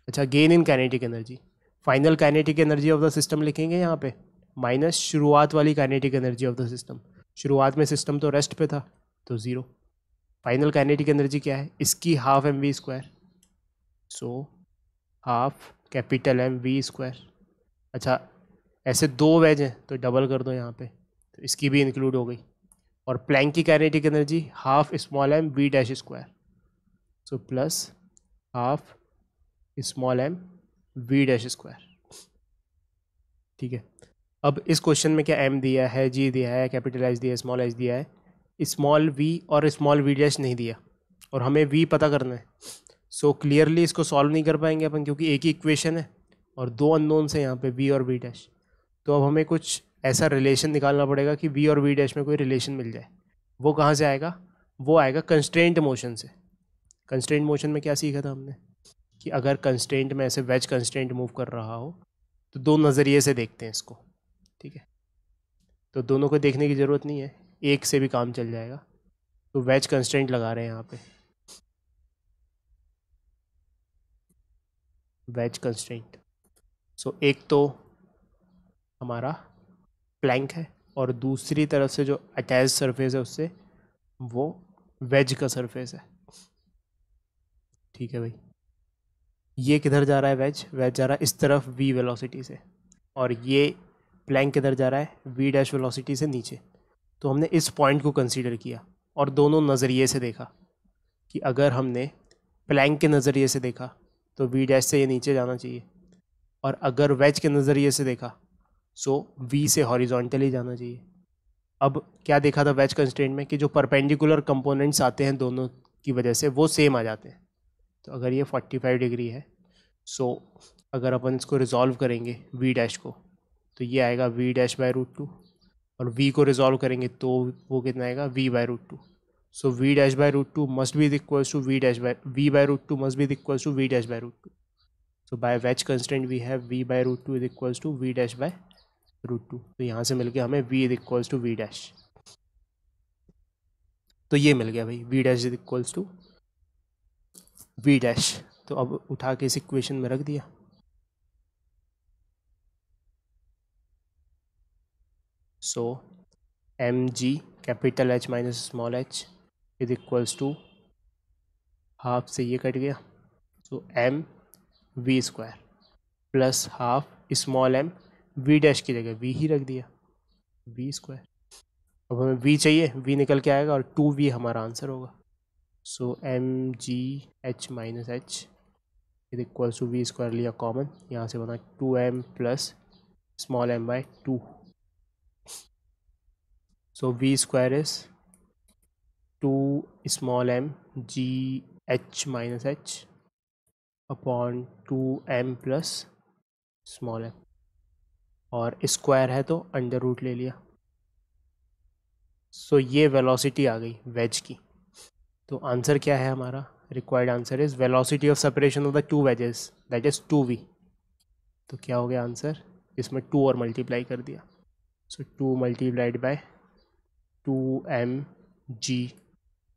अच्छा, gain in kinetic energy, final kinetic energy of the system लिखेंगे यहाँ पे, माइनस शुरुआत वाली kinetic energy of the system. शुरुआत में सिस्टम तो रेस्ट पे था, तो ज़ीरो। फाइनल काइनेटिक एनर्जी क्या है? इसकी half M V square. So half capital M V square. अच्छा, ऐसे दो वेज हैं तो डबल कर दो यहाँ पे, तो इसकी भी इंक्लूड हो गई। और प्लैंक की kinetic energy half small M V dash square. So plus half small M V dash square. ठीक है, अब इस क्वेश्चन में क्या एम दिया है, जी दिया है, कैपिटल एच दिया है, स्मॉल एच दिया है, स्मॉल वी और स्मॉल वी डैश नहीं दिया, और हमें वी पता करना है। सो क्लियरली इसको सॉल्व नहीं कर पाएंगे अपन, क्योंकि एक ही इक्वेशन है और दो अननोन्स हैं यहाँ पे, वी और वी डैश। तो अब हमें कुछ ऐसा रिलेशन निकालना पड़ेगा कि वी और वी डैश में कोई रिलेशन मिल जाए। वो कहाँ से आएगा? वो आएगा कंस्ट्रेंट मोशन से। कंस्ट्रेंट मोशन में क्या सीखा था हमने कि अगर कंस्ट्रेंट में ऐसे वेज कंस्ट्रेंट मूव कर रहा हो तो दो नज़रिए से देखते हैं इसको। ठीक है, तो दोनों को देखने की ज़रूरत नहीं है, एक से भी काम चल जाएगा। तो वेज कंस्ट्रेंट लगा रहे हैं यहाँ पे, वेज कंस्ट्रेंट। सो एक तो हमारा प्लैंक है, और दूसरी तरफ से जो अटैच सरफेस है उससे वो वेज का सरफेस है। ठीक है भाई, ये किधर जा रहा है? वेज, वेज जा रहा है इस तरफ वी वेलोसिटी से, और ये प्लैंक किधर जा रहा है? वी डैश वेलोसिटी से नीचे। तो हमने इस पॉइंट को कंसीडर किया और दोनों नज़रिए से देखा कि अगर हमने प्लैंक के नज़रिए से देखा तो वी डैश से ये नीचे जाना चाहिए, और अगर वेज के नज़रिए से देखा सो वी से हॉरिजॉन्टली जाना चाहिए। अब क्या देखा था वेज कंस्ट्रेंट में कि जो परपेंडिकुलर कंपोनेंट्स आते हैं दोनों की वजह से वो सेम आ जाते हैं। तो अगर ये 45 डिग्री है, सो अगर अपन इसको रिजॉल्व करेंगे वी डैश को, तो ये आएगा V dash by root two, और वी को रिजॉल्व करेंगे तो वो कितना आएगा? V by root two. So V dash by root two must be equals to V dash by V by root two must be equals to V dash by root two. So by wedge constant we have V by root two is equals to V dash by root two. तो यहाँ से मिल गया हमें V is equals to V dash. तो ये मिल गया भाई, V dash is equals to V dash. तो अब उठा के इस इक्वेशन में रख दिया। So M G capital H minus small H is equals to half से ये कट गया, so M V square plus half small M V dash की जगह वी ही रख दिया, वी स्क्वायर। अब हमें वी चाहिए, वी निकल के आएगा और टू वी हमारा आंसर होगा। So M G H minus H is equals to V square लिया कॉमन, यहाँ से बना two M plus small M by two. So V square is two small M G H minus H upon two M plus small M, और स्क्वायर है तो अंडर रूट ले लिया। सो ये वेलोसिटी आ गई वेज की। तो आंसर क्या है हमारा? Required answer is velocity of separation of the two wedges that is two V. तो क्या हो गया आंसर? इसमें टू और मल्टीप्लाई कर दिया, so two multiplied by two M G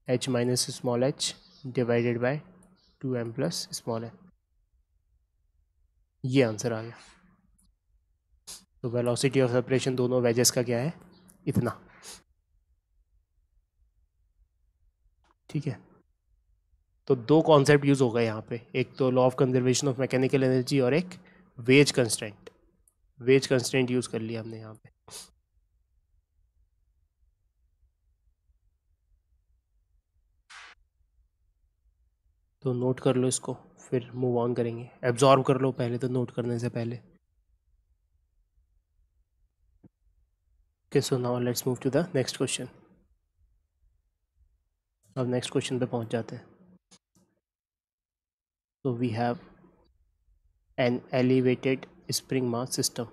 H minus small H divided by two M plus small M. ये आंसर आ गया। तो वेलोसिटी ऑफ सेपरेशन दोनों वेजेस का क्या है? इतना। ठीक है, तो दो कॉन्सेप्ट यूज़ हो गए यहाँ पे, एक तो law of conservation of mechanical energy और एक wedge constraint. Wedge constraint use कर लिया हमने यहाँ पे। तो नोट कर लो इसको, फिर मूव ऑन करेंगे। एब्जॉर्व कर लो पहले, तो नोट करने से पहले। Okay, so now let's move to the next question. अब नेक्स्ट क्वेश्चन पे पहुंच जाते हैं. So we have an elevated spring mass system.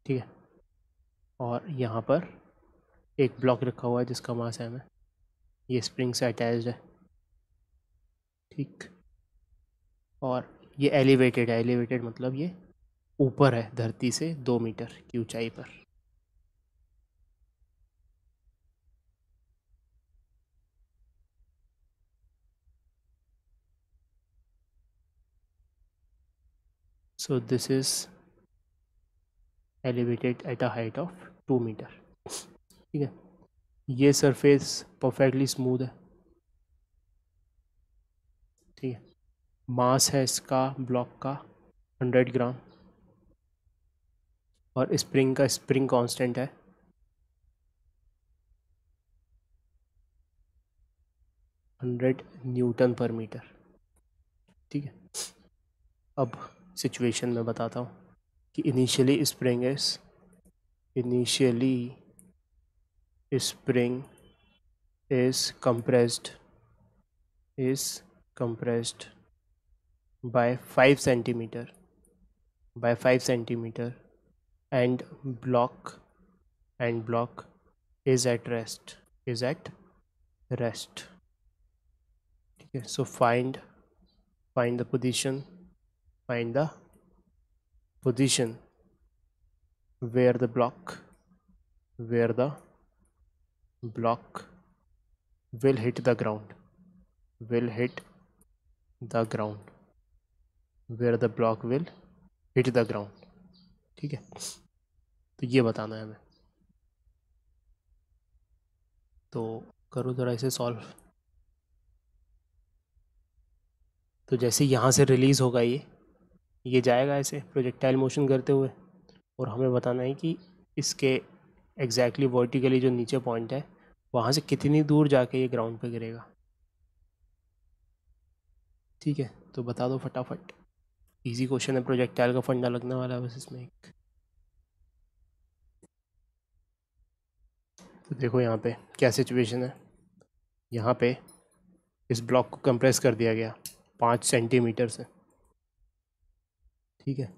ठीक है, और यहाँ पर एक ब्लॉक रखा हुआ है जिसका मास m है. ये स्प्रिंग से अटैच्ड है. ठीक, और ये एलिवेटेड है. एलिवेटेड मतलब ये ऊपर है धरती से 2 मीटर की ऊंचाई पर. So this is elevated at a height of 2 metre. ठीक है, ये सरफेस परफेक्टली स्मूथ है. ठीक है, मास है इसका ब्लॉक का 100 ग्राम, और स्प्रिंग का स्प्रिंग कांस्टेंट है 100 न्यूटन पर मीटर. ठीक है, अब सिचुएशन में बताता हूँ कि initially spring is compressed by 5 centimeter and block is at rest. Okay, so find the position where the block will hit the ground. Where the block will hit the ground. ठीक है, तो ये बताना है हमें. तो करो ज़रा इसे सॉल्व. तो जैसे यहाँ से रिलीज़ होगा ये जाएगा ऐसे प्रोजेक्टाइल मोशन करते हुए, और हमें बताना है कि इसके एग्जैक्टली वर्टिकली जो नीचे पॉइंट है वहाँ से कितनी दूर जाके ये ग्राउंड पे गिरेगा. ठीक है, तो बता दो फटाफट. इजी क्वेश्चन है, प्रोजेक्टाइल का फंडा लगने वाला है बस इसमें एक. तो देखो यहाँ पे क्या सिचुएशन है. यहाँ पे इस ब्लॉक को कंप्रेस कर दिया गया 5 सेंटीमीटर से. ठीक है,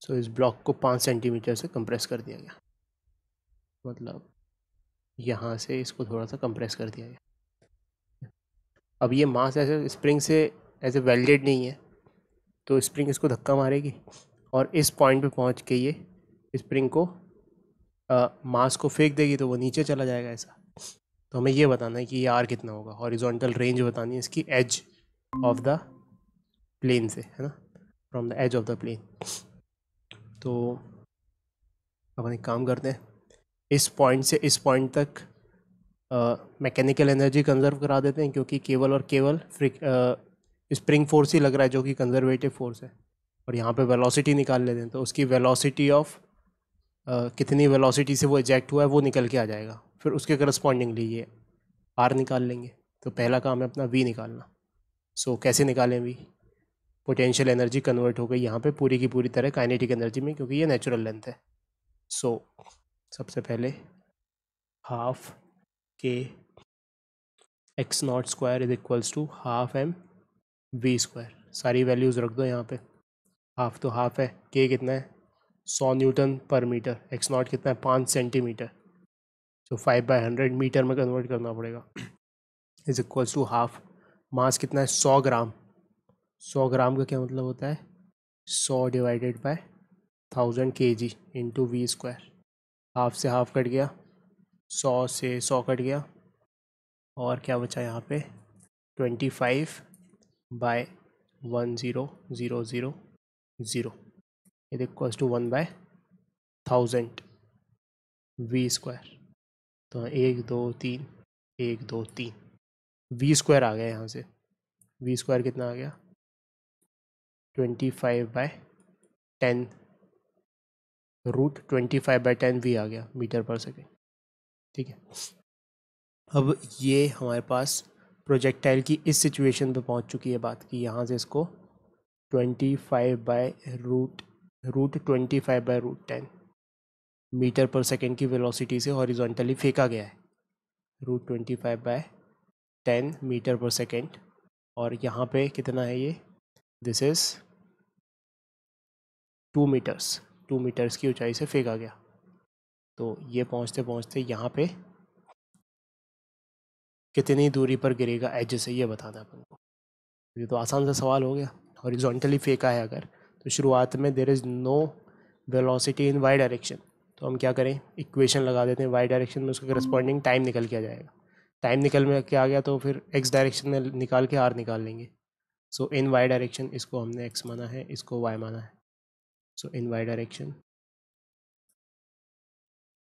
सो इस ब्लॉक को 5 सेंटीमीटर से कंप्रेस कर दिया गया. मतलब यहाँ से इसको थोड़ा सा कंप्रेस कर दिया गया. अब ये मास ऐसे स्प्रिंग से ऐसे वेल्डेड नहीं है, तो स्प्रिंग इसको धक्का मारेगी और इस पॉइंट पे पहुँच के ये स्प्रिंग को मास को फेंक देगी, तो वो नीचे चला जाएगा ऐसा. तो हमें ये बताना है कि ये आर कितना होगा. हॉरिजॉन्टल रेंज बतानी है इसकी एज ऑफ द प्लेन से, है ना, from the edge of the plane. तो अपन एक काम करते हैं, इस पॉइंट से इस पॉइंट तक मैकेनिकल एनर्जी कंजर्व करा देते हैं, क्योंकि केवल और केवल स्प्रिंग फोर्स ही लग रहा है जो कि कंजर्वेटिव फोर्स है. और यहाँ पे वेलोसिटी निकाल लेते हैं, तो उसकी वेलोसिटी ऑफ कितनी वेलोसिटी से वो इजेक्ट हुआ है वो निकल के आ जाएगा. फिर उसके करस्पॉन्डिंगली ये आर निकाल लेंगे. तो पहला काम है अपना वी निकालना. सो कैसे निकालें वी. पोटेंशियल एनर्जी कन्वर्ट हो गई यहाँ पे पूरी की पूरी तरह काइनेटिक एनर्जी में, क्योंकि ये नेचुरल लेंथ है. सो सबसे पहले half K X naught square is equals to half M V square. सारी वैल्यूज़ रख दो यहाँ पे. हाफ तो हाफ है, के कितना है 100 न्यूटन पर मीटर, एक्स नॉट कितना है 5 सेंटीमीटर, तो 5/100 मीटर में कन्वर्ट करना पड़ेगा. Is equals to half. Mass कितना है 100 ग्राम. 100 ग्राम का क्या मतलब होता है 100 divided by 1000 kg into V square. Half से हाफ कट गया, 100 से 100 कट गया, और क्या बचा यहाँ पे 25/1000 is equals to 1/1000 V square. तो 1 2 3 1 2 3 वी स्क्वायर आ गया. यहाँ से वी स्क्वायर कितना आ गया 25/10 रूट 25/10 वी आ गया मीटर पर सेकेंड. ठीक है, अब ये हमारे पास प्रोजेक्टाइल की इस सिचुएशन पे पहुंच चुकी है बात कि यहाँ से इसको 25/√10 मीटर पर सेकेंड की वेलोसिटी से हॉरिजॉन्टली फेंका गया है, √25/10 मीटर पर सेकेंड। और यहाँ पे कितना है ये, दिस इज़ 2 मीटर्स की ऊंचाई से फेंका गया। तो ये पहुँचते पहुँचते यहाँ पे कितनी दूरी पर गिरेगा एज से, ये बताना है अपन को। ये तो आसान सा सवाल हो गया। हॉरिजॉन्टली फेंका है अगर, तो शुरुआत में there is no velocity in Y direction, तो हम क्या करें, इक्वेशन लगा देते हैं वाई डायरेक्शन में, उसका करस्पॉन्डिंग टाइम निकल के आ जाएगा। टाइम निकल में के आ गया तो फिर एक्स डायरेक्शन में निकाल के आर निकाल लेंगे। सो इन वाई डायरेक्शन इसको हमने एक्स माना है, इसको वाई माना है। So in Y direction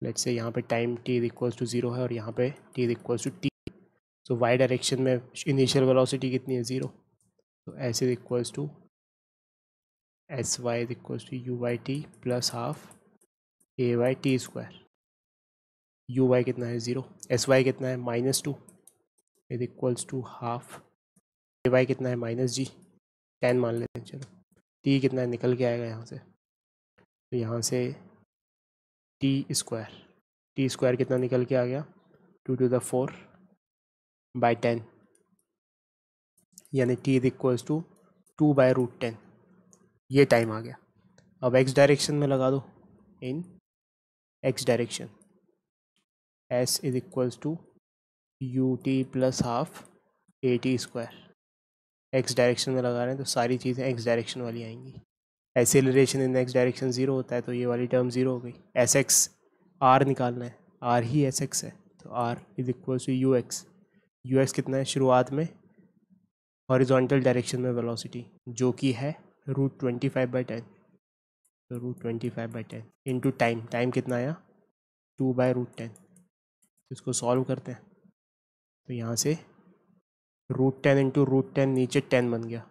let's say यहाँ पे time t is equals to 0 है और यहाँ पे t is equals to t। So Y direction में इनिशियल वेलोसिटी कितनी है, 0। तो s is equals to S Y is equals to U Y T plus half A Y T square. U Y कितना है, 0। एस वाई कितना है, -2 is equals to half A Y कितना है, -g 10 मान लेते हैं चलो। टी कितना है, निकल के आएगा यहाँ से, तो यहाँ से टी स्क्वायर कितना निकल के आ गया, 2⁴/10 यानी t इज इक्वल्स टू 2/√10। ये टाइम आ गया। अब x डायरेक्शन में लगा दो, in x direction s is equals to U T plus half A T square. x direction में लगा रहे हैं तो सारी चीज़ें x डायरेक्शन वाली आएंगी। एक्सेलरेशन इन x डायरेक्शन 0 होता है, तो ये वाली टर्म 0 हो गई। एस एक्स आर निकालना है, आर ही एस एक्स है, तो R is equals to U X. U X कितना है शुरुआत में, हॉरिजॉन्टल डायरेक्शन में वेलोसिटी जो कि है √25/10, तो √25/10 इंटू टाइम कितना आया, 2/√10। इसको सॉल्व करते हैं, तो यहाँ से √10 इंटू √10 नीचे 10 बन गया,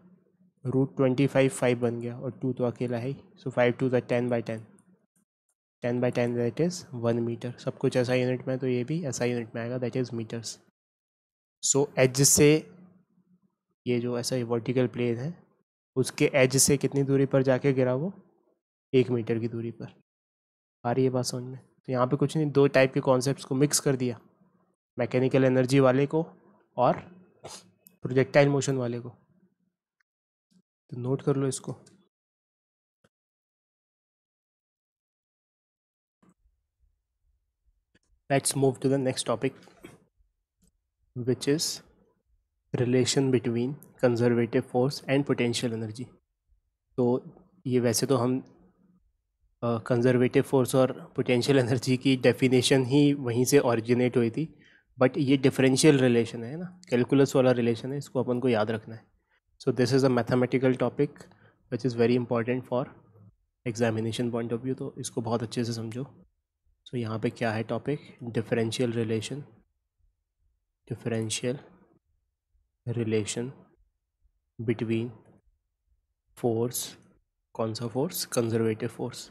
√25 5 बन गया और 2 तो अकेला है ही। सो 5 2 10/10, 10/10 दैट इज़ 1 मीटर। सब कुछ ऐसा यूनिट में, तो ये भी ऐसा यूनिट में आएगा, that is metres. So edge से ये जो ऐसा वर्टिकल प्लेन है उसके एज से कितनी दूरी पर जाके गिरा वो, 1 मीटर की दूरी पर। आ रही है बात समझ में। तो यहाँ पे कुछ नहीं, दो टाइप के कॉन्सेप्ट्स को मिक्स कर दिया, मैकेनिकल एनर्जी वाले को और प्रोजेक्टाइल मोशन वाले को। तो नोट कर लो इसको। Let's move to the next topic which is relation between conservative force and potential energy. तो ये वैसे तो हम कंजर्वेटिव फोर्स और पोटेंशियल एनर्जी की डेफिनेशन ही वहीं से ओरिजिनेट हुई थी, बट ये डिफरेंशियल रिलेशन है ना, कैलकुलस वाला रिलेशन है, इसको अपन को याद रखना है। So this is a mathematical topic which is very important for examination point of view, तो इसको बहुत अच्छे से समझो। सो यहाँ पे क्या है topic, differential relation between force, कौन सा force, conservative force,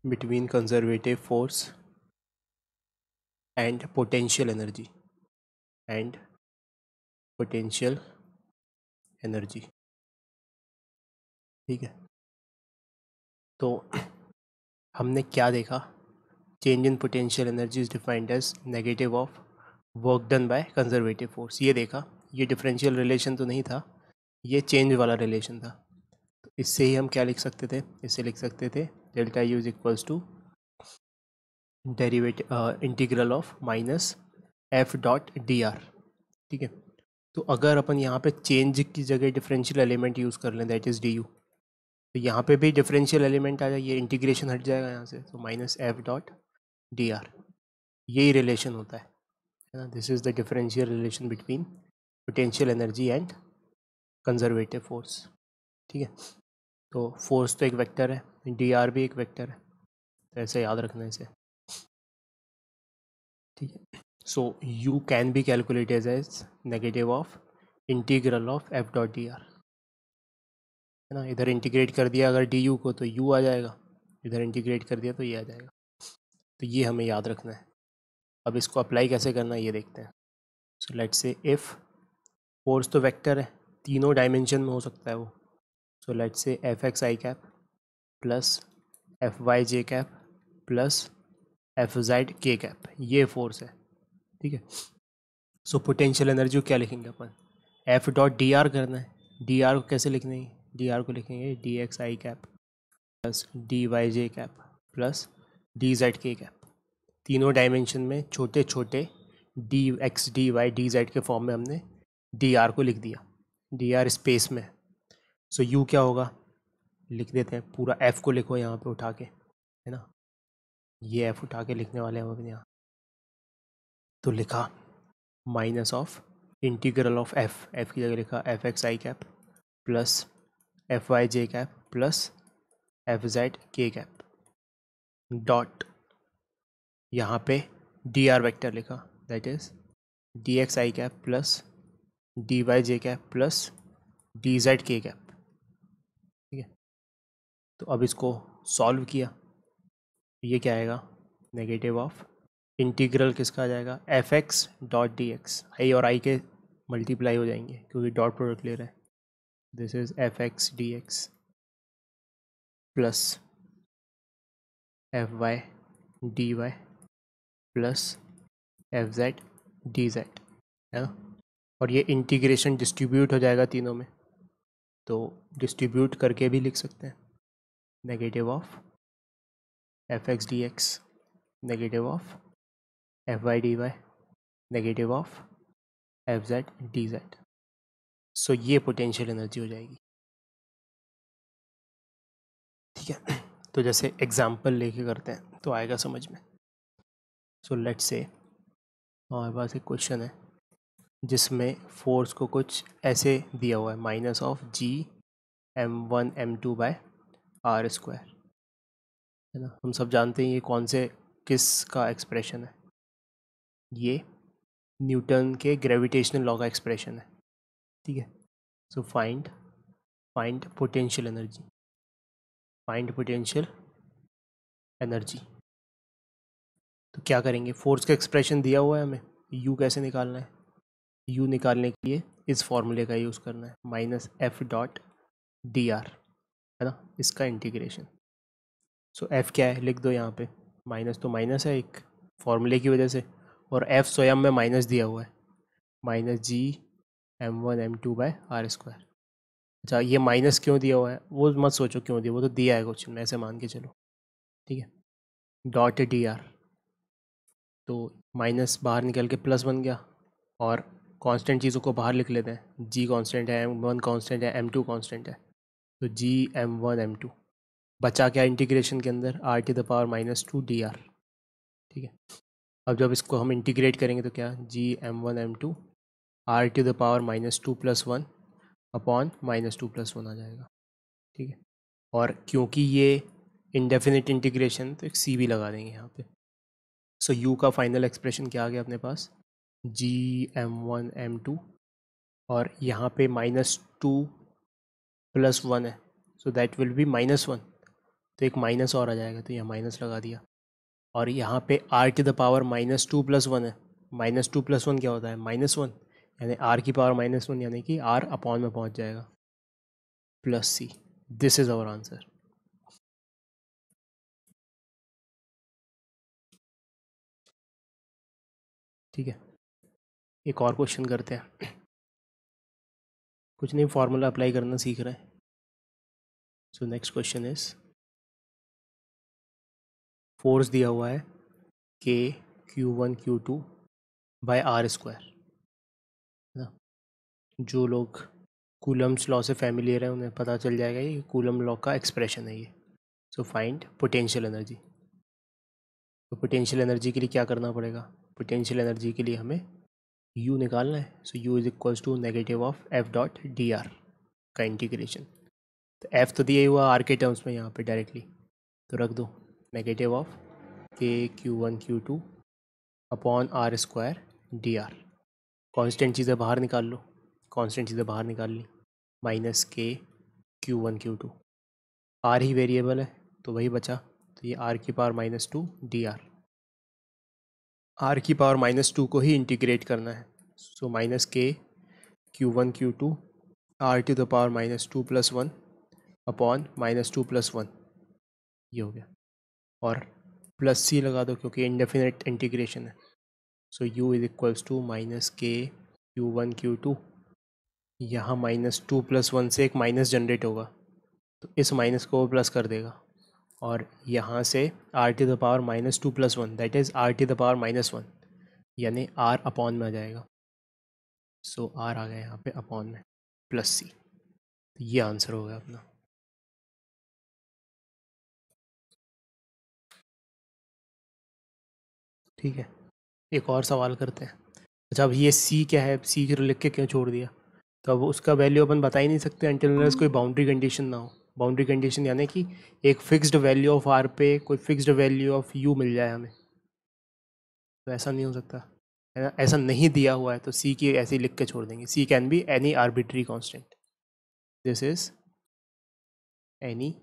between conservative force and potential energy ठीक है। तो हमने क्या देखा, change in potential energy is defined as negative of work done by conservative force. ये देखा, ये डिफरेंशियल रिलेशन तो नहीं था, ये चेंज वाला रिलेशन था। तो इससे ही हम क्या लिख सकते थे, इससे लिख सकते थे delta U is equals to derivative integral of -f.dr। ठीक है। तो अगर अपन यहाँ पे चेंज की जगह डिफरेंशियल एलिमेंट यूज़ कर लें, दैट इज़ डी, तो यहाँ पे भी डिफरेंशियल एलिमेंट आ जाए, ये इंटीग्रेशन हट जाएगा यहाँ से, तो -f.dr। यही रिलेशन होता है ना, this is the differential relation between potential energy and conservative force. ठीक है। तो फोर्स तो एक वेक्टर है, dr भी एक वेक्टर है, तो ऐसे याद रखना है इसे। ठीक है। So u can be calculated as negative of integral of f.dr, है ना। इधर इंटीग्रेट कर दिया अगर du को तो u आ जाएगा, इधर इंटीग्रेट कर दिया तो ये आ जाएगा। तो ये हमें याद रखना है। अब इसको अप्लाई कैसे करना है ये देखते हैं। So let's say if force तो वेक्टर है, तीनों डायमेंशन में हो सकता है वो। So let's say F X I cap plus F Y J cap plus F Z K cap, ये फोर्स है, ठीक है। सो पोटेंशियल एनर्जी को क्या लिखेंगे अपन, एफ डॉट डी आर करना है। डी आर को कैसे लिखना है, डी आर को लिखेंगे डी एक्स आई कैप प्लस डी वाई जे cap plus D Z K cap. तीनों डायमेंशन में छोटे छोटे D X D Y D Z के फॉर्म में हमने डी आर को लिख दिया, डी आर स्पेस में। सो यू क्या होगा, लिख देते हैं पूरा एफ को लिखो यहाँ पे उठा के, है ना, ये एफ उठा के लिखने वाले हैं हम अपने यहाँ। तो लिखा minus of integral of F की जगह लिखा एफ एक्स आई कैप प्लस एफ वाई जे cap plus F Z K cap dot यहाँ पे डी आर वैक्टर लिखा, that is D x I cap plus D Y J cap plus D Z K cap, ठीक है। तो अब इसको सॉल्व किया, ये क्या आएगा, नेगेटिव ऑफ इंटीग्रल किसका आ जाएगा, F X dot D x, I और आई के मल्टीप्लाई हो जाएंगे क्योंकि डॉट प्रोडक्ट ले रहे हैं। This is F X D x plus F Y D Y plus F Z D Z, है ना। और ये इंटीग्रेशन डिस्ट्रीब्यूट हो जाएगा तीनों में, तो डिस्ट्रीब्यूट करके भी लिख सकते हैं, negative of F X D X negative of F Y D Y negative of F Z D Z. So ये पोटेंशियल एनर्जी हो जाएगी, ठीक है। तो जैसे एग्जाम्पल लेके करते हैं तो आएगा समझ में। सो लेट्स से हमारे पास एक क्वेश्चन है जिसमें फोर्स को कुछ ऐसे दिया हुआ है, minus of G m1 m2 by R square, है ना। हम सब जानते हैं ये कौन से किस का एक्सप्रेशन है, ये न्यूटन के ग्रेविटेशनल लॉ का एक्सप्रेशन है, ठीक है। So find potential energy, find potential energy. तो क्या करेंगे, फोर्स का एक्सप्रेशन दिया हुआ है हमें, यू कैसे निकालना है, यू निकालने के लिए इस फॉर्मूले का यूज़ करना है, minus F dot D are, है ना, इसका इंटीग्रेशन। सो एफ क्या है लिख दो यहाँ पे, माइनस तो माइनस है एक फॉर्मूले की वजह से, और एफ स्वयं में माइनस दिया हुआ है, minus G m1 m2 by R square. अच्छा ये माइनस क्यों दिया हुआ है वो मत सोचो क्यों दिया, वो तो दिया है क्वेश्चन में, ऐसे मान के चलो, ठीक है। डॉट डी आर, तो माइनस बाहर निकल के प्लस बन गया, और कांस्टेंट चीज़ों को बाहर लिख लेते हैं, जी कांस्टेंट है, m1 कांस्टेंट है, m2 कांस्टेंट है, तो जी m1 m2 बचा क्या इंटीग्रेशन के अंदर, R to the power minus two D R, ठीक है। अब जब इसको हम इंटीग्रेट करेंगे तो क्या, G m1 m2 R to the power minus two plus one upon minus two plus one आ जाएगा, ठीक है। और क्योंकि ये इंडेफिनिट इंटीग्रेशन तो एक सी भी लगा देंगे यहाँ पे। सो यू का फाइनल एक्सप्रेशन क्या आ गया अपने पास, जी m1 m2, और यहाँ पे माइनस टू प्लस वन है, so that will be minus one, तो एक माइनस और आ जाएगा, तो यहाँ माइनस लगा दिया। और यहाँ पे R to the power minus two plus one है, माइनस टू प्लस वन क्या होता है, माइनस वन, यानी आर की पावर माइनस वन, यानी कि आर अपॉन में पहुँच जाएगा, plus C. This is our answer. ठीक है, एक और क्वेश्चन करते हैं, कुछ नहीं फार्मूला अप्लाई करना सीख रहे हैं। So next question is, force दिया हुआ है के Q1 Q2 bye R square, है ना। जो लोग कूलम्स लॉ से फैमिलियर है उन्हें पता चल जाएगा ये कूलम लॉ का एक्सप्रेशन है ये। सो फाइंड पोटेंशियल एनर्जी। तो पोटेंशियल एनर्जी के लिए क्या करना पड़ेगा, पोटेंशियल एनर्जी के लिए हमें u निकालना है। So u is equals to negative of F dot D R का इंटीग्रेशन। तो f तो दिया हुआ आर के टर्म्स में यहाँ पे डायरेक्टली, तो रख दो negative of K Q1 Q2 upon R square D R. Constant चीज़ें बाहर निकाल लो, कॉन्स्टेंट चीज़ें बाहर निकाल ली, minus K Q1 Q2, are he variable है तो वही बचा, तो ये आर की power minus two D R. R की पावर -2 को ही इंटीग्रेट करना है। So minus K Q1 Q2 R to the power -2 + 1 upon -2 + 1, ये हो गया। और प्लस सी लगा दो क्योंकि इंडेफिनेट इंटीग्रेशन है। So u is equals to -k Q1 Q2, यहाँ -2 + 1 से एक माइनस जनरेट होगा तो इस माइनस को प्लस कर देगा, और यहाँ से r to the power -2 + 1 that is r to the power -1, यानी r अपॉन में आ जाएगा। सो r आ गया यहाँ पे अपॉन में प्लस सी, तो ये आंसर हो गया अपना। ठीक है, एक और सवाल करते हैं। अच्छा, अब ये सी क्या है, सी लिख के क्यों छोड़ दिया? तो अब उसका वैल्यू अपन बता ही नहीं सकते अनटिल अनलेस कोई बाउंड्री कंडीशन ना हो। बाउंड्री कंडीशन यानी कि एक फिक्स्ड वैल्यू ऑफ आर पे कोई फिक्स्ड वैल्यू ऑफ यू मिल जाए हमें, तो ऐसा नहीं हो सकता है ना। ऐसा नहीं दिया हुआ है तो सी की ऐसे ही लिख के छोड़ देंगे। C can be any arbitrary constant, this is any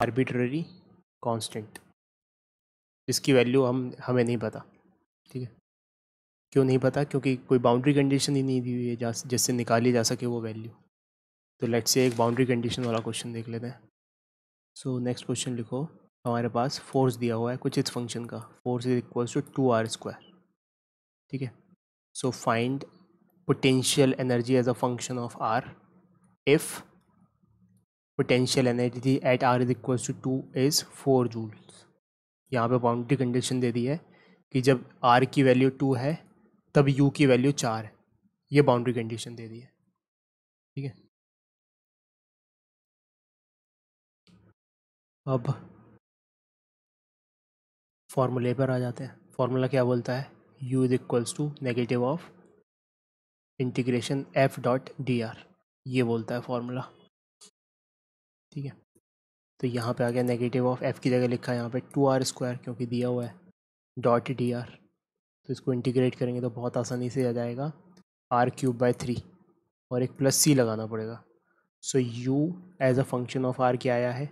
arbitrary constant जिसकी वैल्यू हमें नहीं पता। ठीक है, क्यों नहीं पता? क्योंकि कोई बाउंड्री कंडीशन ही नहीं दी हुई है जिससे निकाली जा सके वो वैल्यू। तो लेट्स से एक बाउंड्री कंडीशन वाला क्वेश्चन देख लेते हैं। सो नेक्स्ट क्वेश्चन लिखो, हमारे पास फोर्स दिया हुआ है कुछ इस फंक्शन का, force is equals to 2r²। ठीक है, so find potential energy as a function of r if potential energy at r is equals to 2 is 4 joules. यहाँ पे बाउंड्री कंडीशन दे दी है कि जब r की वैल्यू 2 है तब u की वैल्यू 4 है, ये बाउंड्री कंडीशन दे दी है। ठीक है, अब फॉर्मूले पर आ जाते हैं। फॉर्मूला क्या बोलता है, u is equals to negative of integration f.dr, ये बोलता है फॉर्मूला। ठीक है, तो यहाँ पे आ गया नेगेटिव ऑफ f की जगह लिखा है यहाँ पे 2r² क्योंकि दिया हुआ है डॉट dr, तो इसको इंटीग्रेट करेंगे तो बहुत आसानी से आ जाएगा r³/3 और एक प्लस सी लगाना पड़ेगा। So u as a function of r क्या आया है,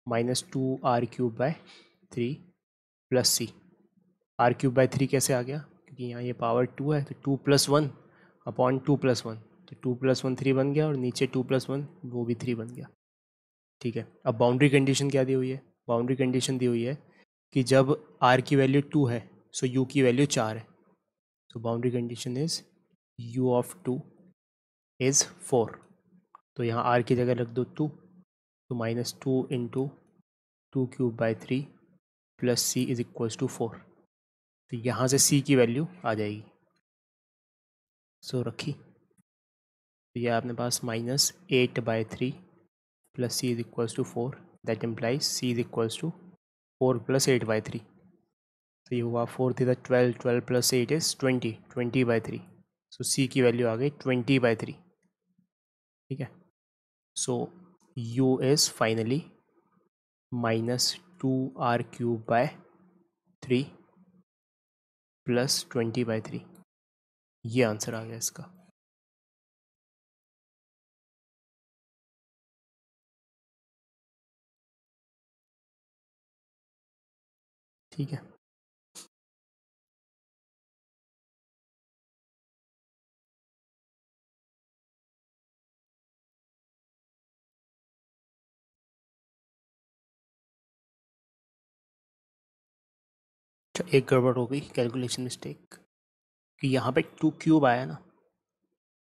-2r³/3 प्लस सी। r³/3 कैसे आ गया, क्योंकि यहाँ ये पावर 2 है तो 2 + 1 अपॉन 2 + 1, तो 2 + 1 3 बन गया और नीचे 2 + 1 वो भी 3 बन गया। ठीक है, अब बाउंड्री कंडीशन क्या दी हुई है, बाउंड्री कंडीशन दी हुई है कि जब r की वैल्यू 2 है सो u की वैल्यू 4 है। तो boundary condition is u of 2 is 4, तो यहाँ r की जगह रख दो 2, तो -2 × 2³/3 plus c is equals to 4, तो यहाँ से c की वैल्यू आ जाएगी। सो रखी, तो यह अपने पास -8/3 plus c is equals to 4, that implies c is equals to 4 + 8/3। तो ये हुआ 4 × 12, 12 + 8 इज़ 20, 20/3। सो c की वैल्यू आ गई 20/3। ठीक है, so u is finally -2r³/3 plus 20/3, ये आंसर आ गया इसका। ठीक है, अच्छा एक गड़बड़ हो गई, कैलकुलेशन मिस्टेक, कि यहाँ पे 2³ आया ना,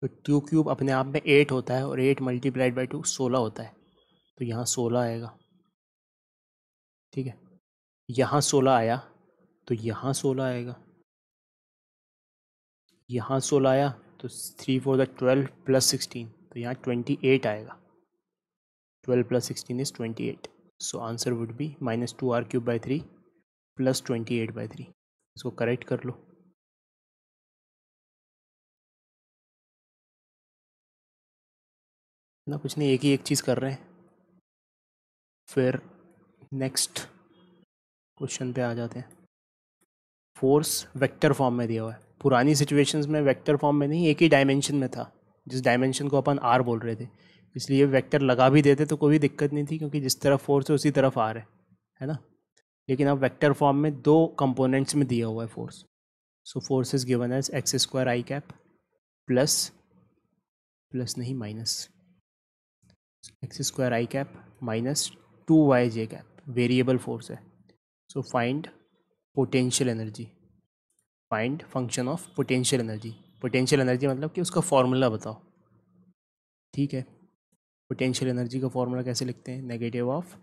तो 2³ अपने आप में 8 होता है और 8 × 2 16 होता है, तो यहाँ 16 आएगा। ठीक है, यहाँ 16 आया तो यहाँ 16 आएगा, यहाँ 16 आया तो 3 4 12 + 16, तो यहाँ 28 आएगा। 12 + 16 is 28, so answer would be -2r³/3 plus 28/3। इसको करेक्ट कर लो। ना कुछ नहीं, एक ही एक चीज़ कर रहे हैं। फिर नेक्स्ट क्वेश्चन पे आ जाते हैं। फोर्स वेक्टर फॉर्म में दिया हुआ है, पुरानी सिचुएशंस में वेक्टर फॉर्म में नहीं, एक ही डायमेंशन में था, जिस डायमेंशन को अपन आर बोल रहे थे, इसलिए वेक्टर लगा भी देते तो कोई भी दिक्कत नहीं थी, क्योंकि जिस तरफ फोर्स है उसी तरफ आर है ना। लेकिन अब वेक्टर फॉर्म में दो कंपोनेंट्स में दिया हुआ है force. So force is given as x square i cap plus नहीं minus x square i cap minus 2y j cap. Variable force है. So find potential energy. Find function of potential energy. Potential energy मतलब कि उसका फॉर्मूला बताओ. ठीक है. पोटेंशियल एनर्जी का फॉर्मूला कैसे लिखते हैं? Negative of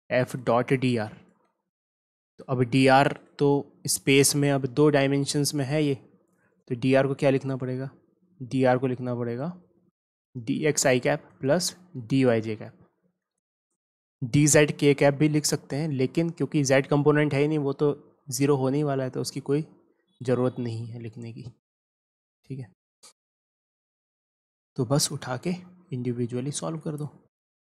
F dot D are. तो अब डी आर तो स्पेस में अब 2 डायमेंशंस में है ये, तो डी आर को क्या लिखना पड़ेगा? डी आर को लिखना पड़ेगा डी एक्स आई कैप प्लस डी वाई जे cap. D Z K cap भी लिख सकते हैं, लेकिन क्योंकि जेड कंपोनेंट है ही नहीं, वो तो ज़ीरो होने ही वाला है, तो उसकी कोई ज़रूरत नहीं है लिखने की. ठीक है. तो बस उठा के इंडिविजुअली सॉल्व कर दो.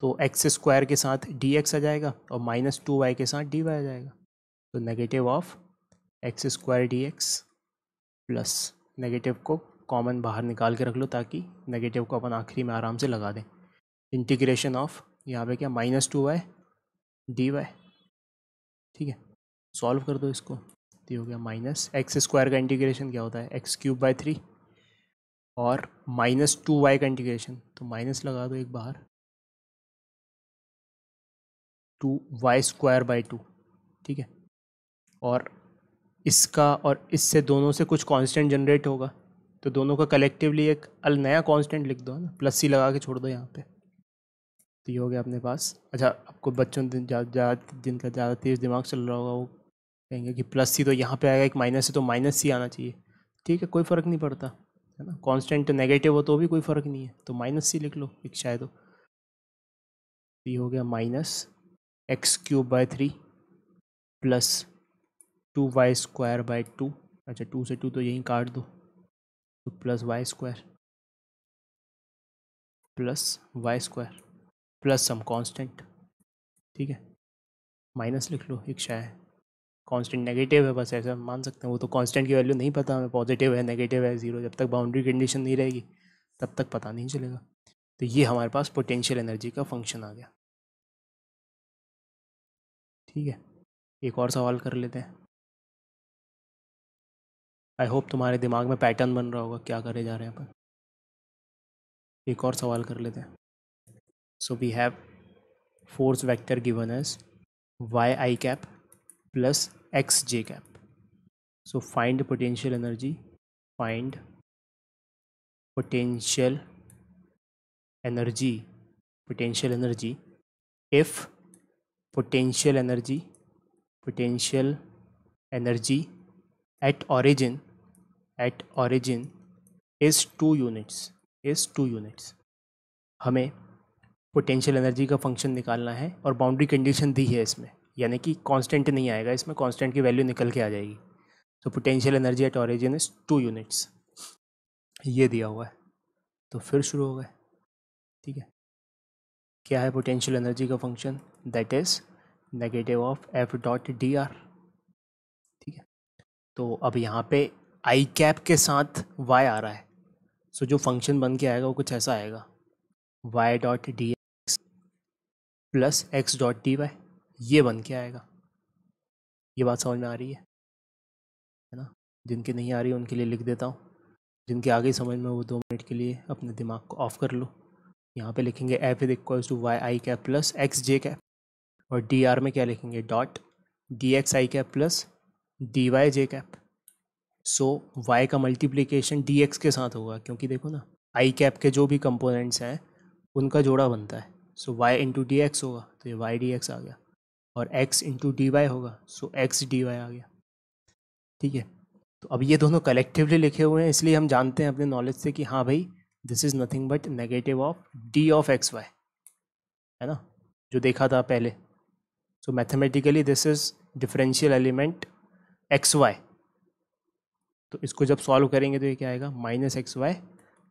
तो एक्स स्क्वायर के साथ डी एक्स आ जाएगा और माइनस 2y के साथ डी वाई आ जाएगा. तो negative of x square D x plus negative को कॉमन बाहर निकाल के रख लो, ताकि नेगेटिव को अपन आखिरी में आराम से लगा दें. इंटीग्रेशन ऑफ यहाँ पे क्या माइनस 2y डी वाई. ठीक है. सॉल्व कर दो इसको. तो हो गया माइनस एक्स स्क्वायर का इंटीग्रेशन क्या होता है? एक्स क्यूब बाई 3 और माइनस 2y का इंटीग्रेशन, तो माइनस लगा दो एक बाहर, 2y स्क्वायर बाई 2. ठीक है. और इसका और इससे दोनों से कुछ कांस्टेंट जनरेट होगा, तो दोनों का कलेक्टिवली एक नया कांस्टेंट लिख दो, है ना, प्लस सी लगा के छोड़ दो यहाँ पे. तो ये हो गया अपने पास. अच्छा, आपको बच्चों जिनका ज़्यादा तेज़ दिमाग चल रहा होगा वो कहेंगे कि प्लस सी तो यहाँ पे आएगा, एक माइनस से तो माइनस सी आना चाहिए. ठीक है, कोई फ़र्क नहीं पड़ता, है ना. कांस्टेंट नेगेटिव हो तो भी कोई फ़र्क नहीं है, तो माइनस सी लिख लो एक शायद हो. ये हो गया minus x cube by 3 plus 2y square by 2. अच्छा, 2 से 2 तो यहीं काट दो, तो plus y square plus some constant. ठीक है. माइनस लिख लो एक शायद, कांस्टेंट नेगेटिव है, बस ऐसा मान सकते हैं. वो तो कांस्टेंट की वैल्यू नहीं पता हमें, पॉजिटिव है नेगेटिव है ज़ीरो, जब तक बाउंड्री कंडीशन नहीं रहेगी तब तक पता नहीं चलेगा. तो ये हमारे पास पोटेंशियल एनर्जी का फंक्शन आ गया. ठीक है. एक और सवाल कर लेते हैं. आई होप तुम्हारे दिमाग में पैटर्न बन रहा होगा क्या करे जा रहे हैं अपन. एक और सवाल कर लेते हैं. So we have force vector given as y i cap plus x j cap. So find potential energy. Find potential energy. Potential energy. If potential energy at origin is 2 units. हमें पोटेंशियल एनर्जी का फंक्शन निकालना है और बाउंड्री कंडीशन दी है इसमें, यानी कि कांस्टेंट नहीं आएगा इसमें, कांस्टेंट की वैल्यू निकल के आ जाएगी. तो potential energy at origin is 2 units, ये दिया हुआ है. तो फिर शुरू हो गए. ठीक है. क्या है पोटेंशियल एनर्जी का function? That is negative of F dot D R. ठीक है. तो अब यहाँ पे आई कैप के साथ वाई आ रहा है, सो जो फंक्शन बन के आएगा वो कुछ ऐसा आएगा, y dot D x plus x dot d y, ये बन के आएगा. ये बात समझ में आ रही है ना? जिनके नहीं आ रही उनके लिए लिख देता हूँ, जिनके आगे समझ में वो 2 मिनट के लिए अपने दिमाग को ऑफ कर लो. यहाँ पे लिखेंगे f is equals to y i cap plus x j cap, और डी आर में क्या लिखेंगे? डॉट डी एक्स आई कैप प्लस डी वाई जे कैप. सो वाई का मल्टीप्लिकेशन डी एक्स के साथ होगा, क्योंकि देखो ना आई कैप के जो भी कंपोनेंट्स हैं उनका जोड़ा बनता है. सो वाई इंटू डी एक्स होगा, तो ये वाई डी एक्स आ गया, और एक्स इंटू डी वाई होगा, सो एक्स डी वाई आ गया. ठीक है. तो अब ये दोनों कलेक्टिवली लिखे हुए हैं, इसलिए हम जानते हैं अपने नॉलेज से कि हाँ भाई this is nothing but negative of D of X Y, है ना, जो देखा था पहले. So mathematically this is differential element X Y. तो इसको जब सॉल्व करेंगे तो ये क्या आएगा? Minus X Y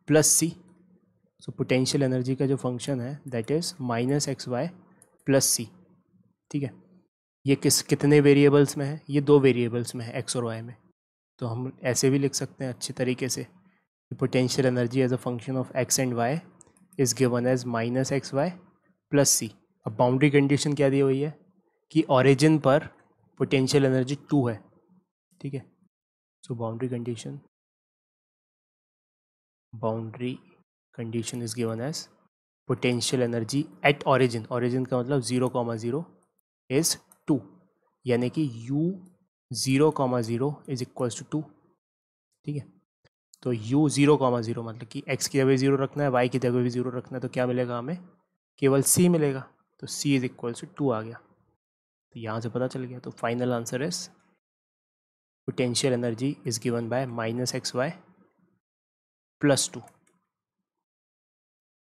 plus C. So potential energy का जो फंक्शन है that is minus X Y plus C. ठीक है. ये कितने वेरिएबल्स में है? ये 2 वेरिएबल्स में है, एक्स और वाई में. तो हम ऐसे भी लिख सकते हैं अच्छी तरीके से, potential energy as a function of X and Y is given as minus X Y plus C. अब बाउंड्री कंडीशन क्या दी हुई है कि ऑरिजिन पर पोटेंशियल एनर्जी 2 है, ठीक है। So boundary condition is given as potential energy at origin, origin का मतलब 0,0 इज 2, यानी कि u 0,0 इज इक्वल्स टू 2, ठीक है। तो u 0,0 मतलब कि x की जगह 0 रखना है, y की जगह भी 0 रखना है, तो क्या मिलेगा हमें, केवल c मिलेगा। तो c इज इक्वल्स टू 2 आ गया, तो यहाँ से पता चल गया। तो final answer is potential energy is given by -xy +2,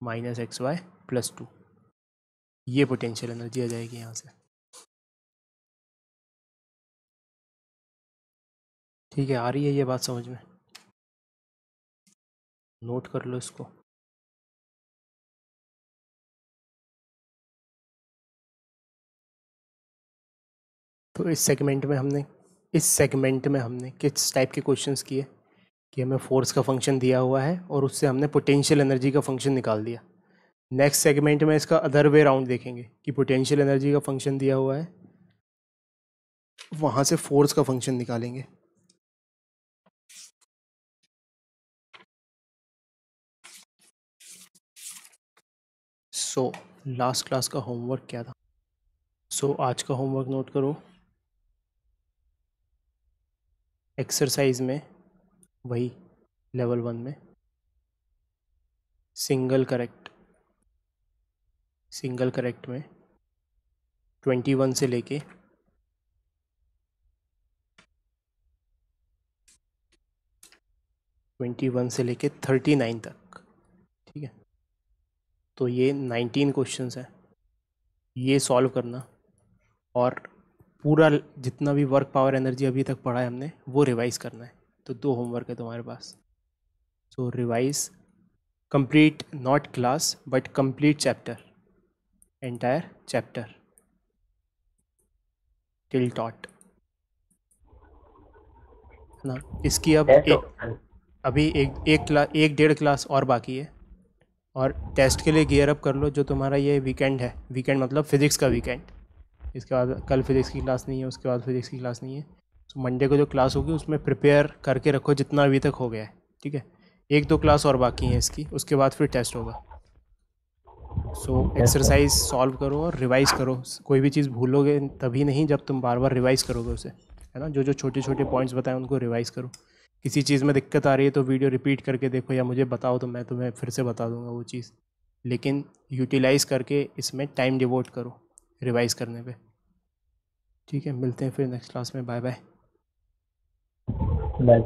-xy +2, ये पोटेंशियल एनर्जी आ जाएगी यहाँ से, ठीक है। आ रही है ये बात समझ में, नोट कर लो इसको। तो इस सेगमेंट में हमने किस टाइप के क्वेश्चंस किए कि हमें फोर्स का फंक्शन दिया हुआ है और उससे हमने पोटेंशियल एनर्जी का फंक्शन निकाल दिया। नेक्स्ट सेगमेंट में इसका अदर वे राउंड देखेंगे कि पोटेंशियल एनर्जी का फंक्शन दिया हुआ है, वहाँ से फोर्स का फंक्शन निकालेंगे। सो लास्ट क्लास का होमवर्क क्या था? आज का होमवर्क नोट करो। एक्सरसाइज में वही लेवल 1 में सिंगल करेक्ट में 21 से लेके 39 तक, ठीक है। तो ये 19 क्वेश्चंस हैं, ये सॉल्व करना, और पूरा जितना भी वर्क पावर एनर्जी अभी तक पढ़ा है हमने वो रिवाइज करना है। तो 2 होमवर्क है तुम्हारे पास। So revise, complete not class but complete chapter, entire chapter till taught, है ना। इसकी अब अभी एक डेढ़ क्लास और बाकी है, और टेस्ट के लिए गियर अप कर लो। जो तुम्हारा ये वीकेंड है, वीकेंड मतलब फिज़िक्स का वीकेंड, इसके बाद कल फिज़िक्स की क्लास नहीं है, उसके बाद फिज़िक्स की क्लास नहीं है। तो मंडे को जो क्लास होगी उसमें प्रिपेयर करके रखो जितना अभी तक हो गया है, ठीक है। 1-2 क्लास और बाकी हैं इसकी, उसके बाद फिर टेस्ट होगा। सो एक्सरसाइज सॉल्व करो और रिवाइज़ करो। कोई भी चीज़ भूलोगे तभी नहीं जब तुम बार बार रिवाइज़ करोगे उसे, है ना। जो जो छोटे छोटे पॉइंट्स बताएं उनको रिवाइज़ करो। किसी चीज़ में दिक्कत आ रही है तो वीडियो रिपीट करके देखो, या मुझे बताओ तो मैं तुम्हें फिर से बता दूंगा वो चीज़, लेकिन यूटिलाइज़ करके इसमें टाइम डिवोट करो रिवाइज़ करने पे, ठीक है। मिलते हैं फिर नेक्स्ट क्लास में। Bye bye. बाय।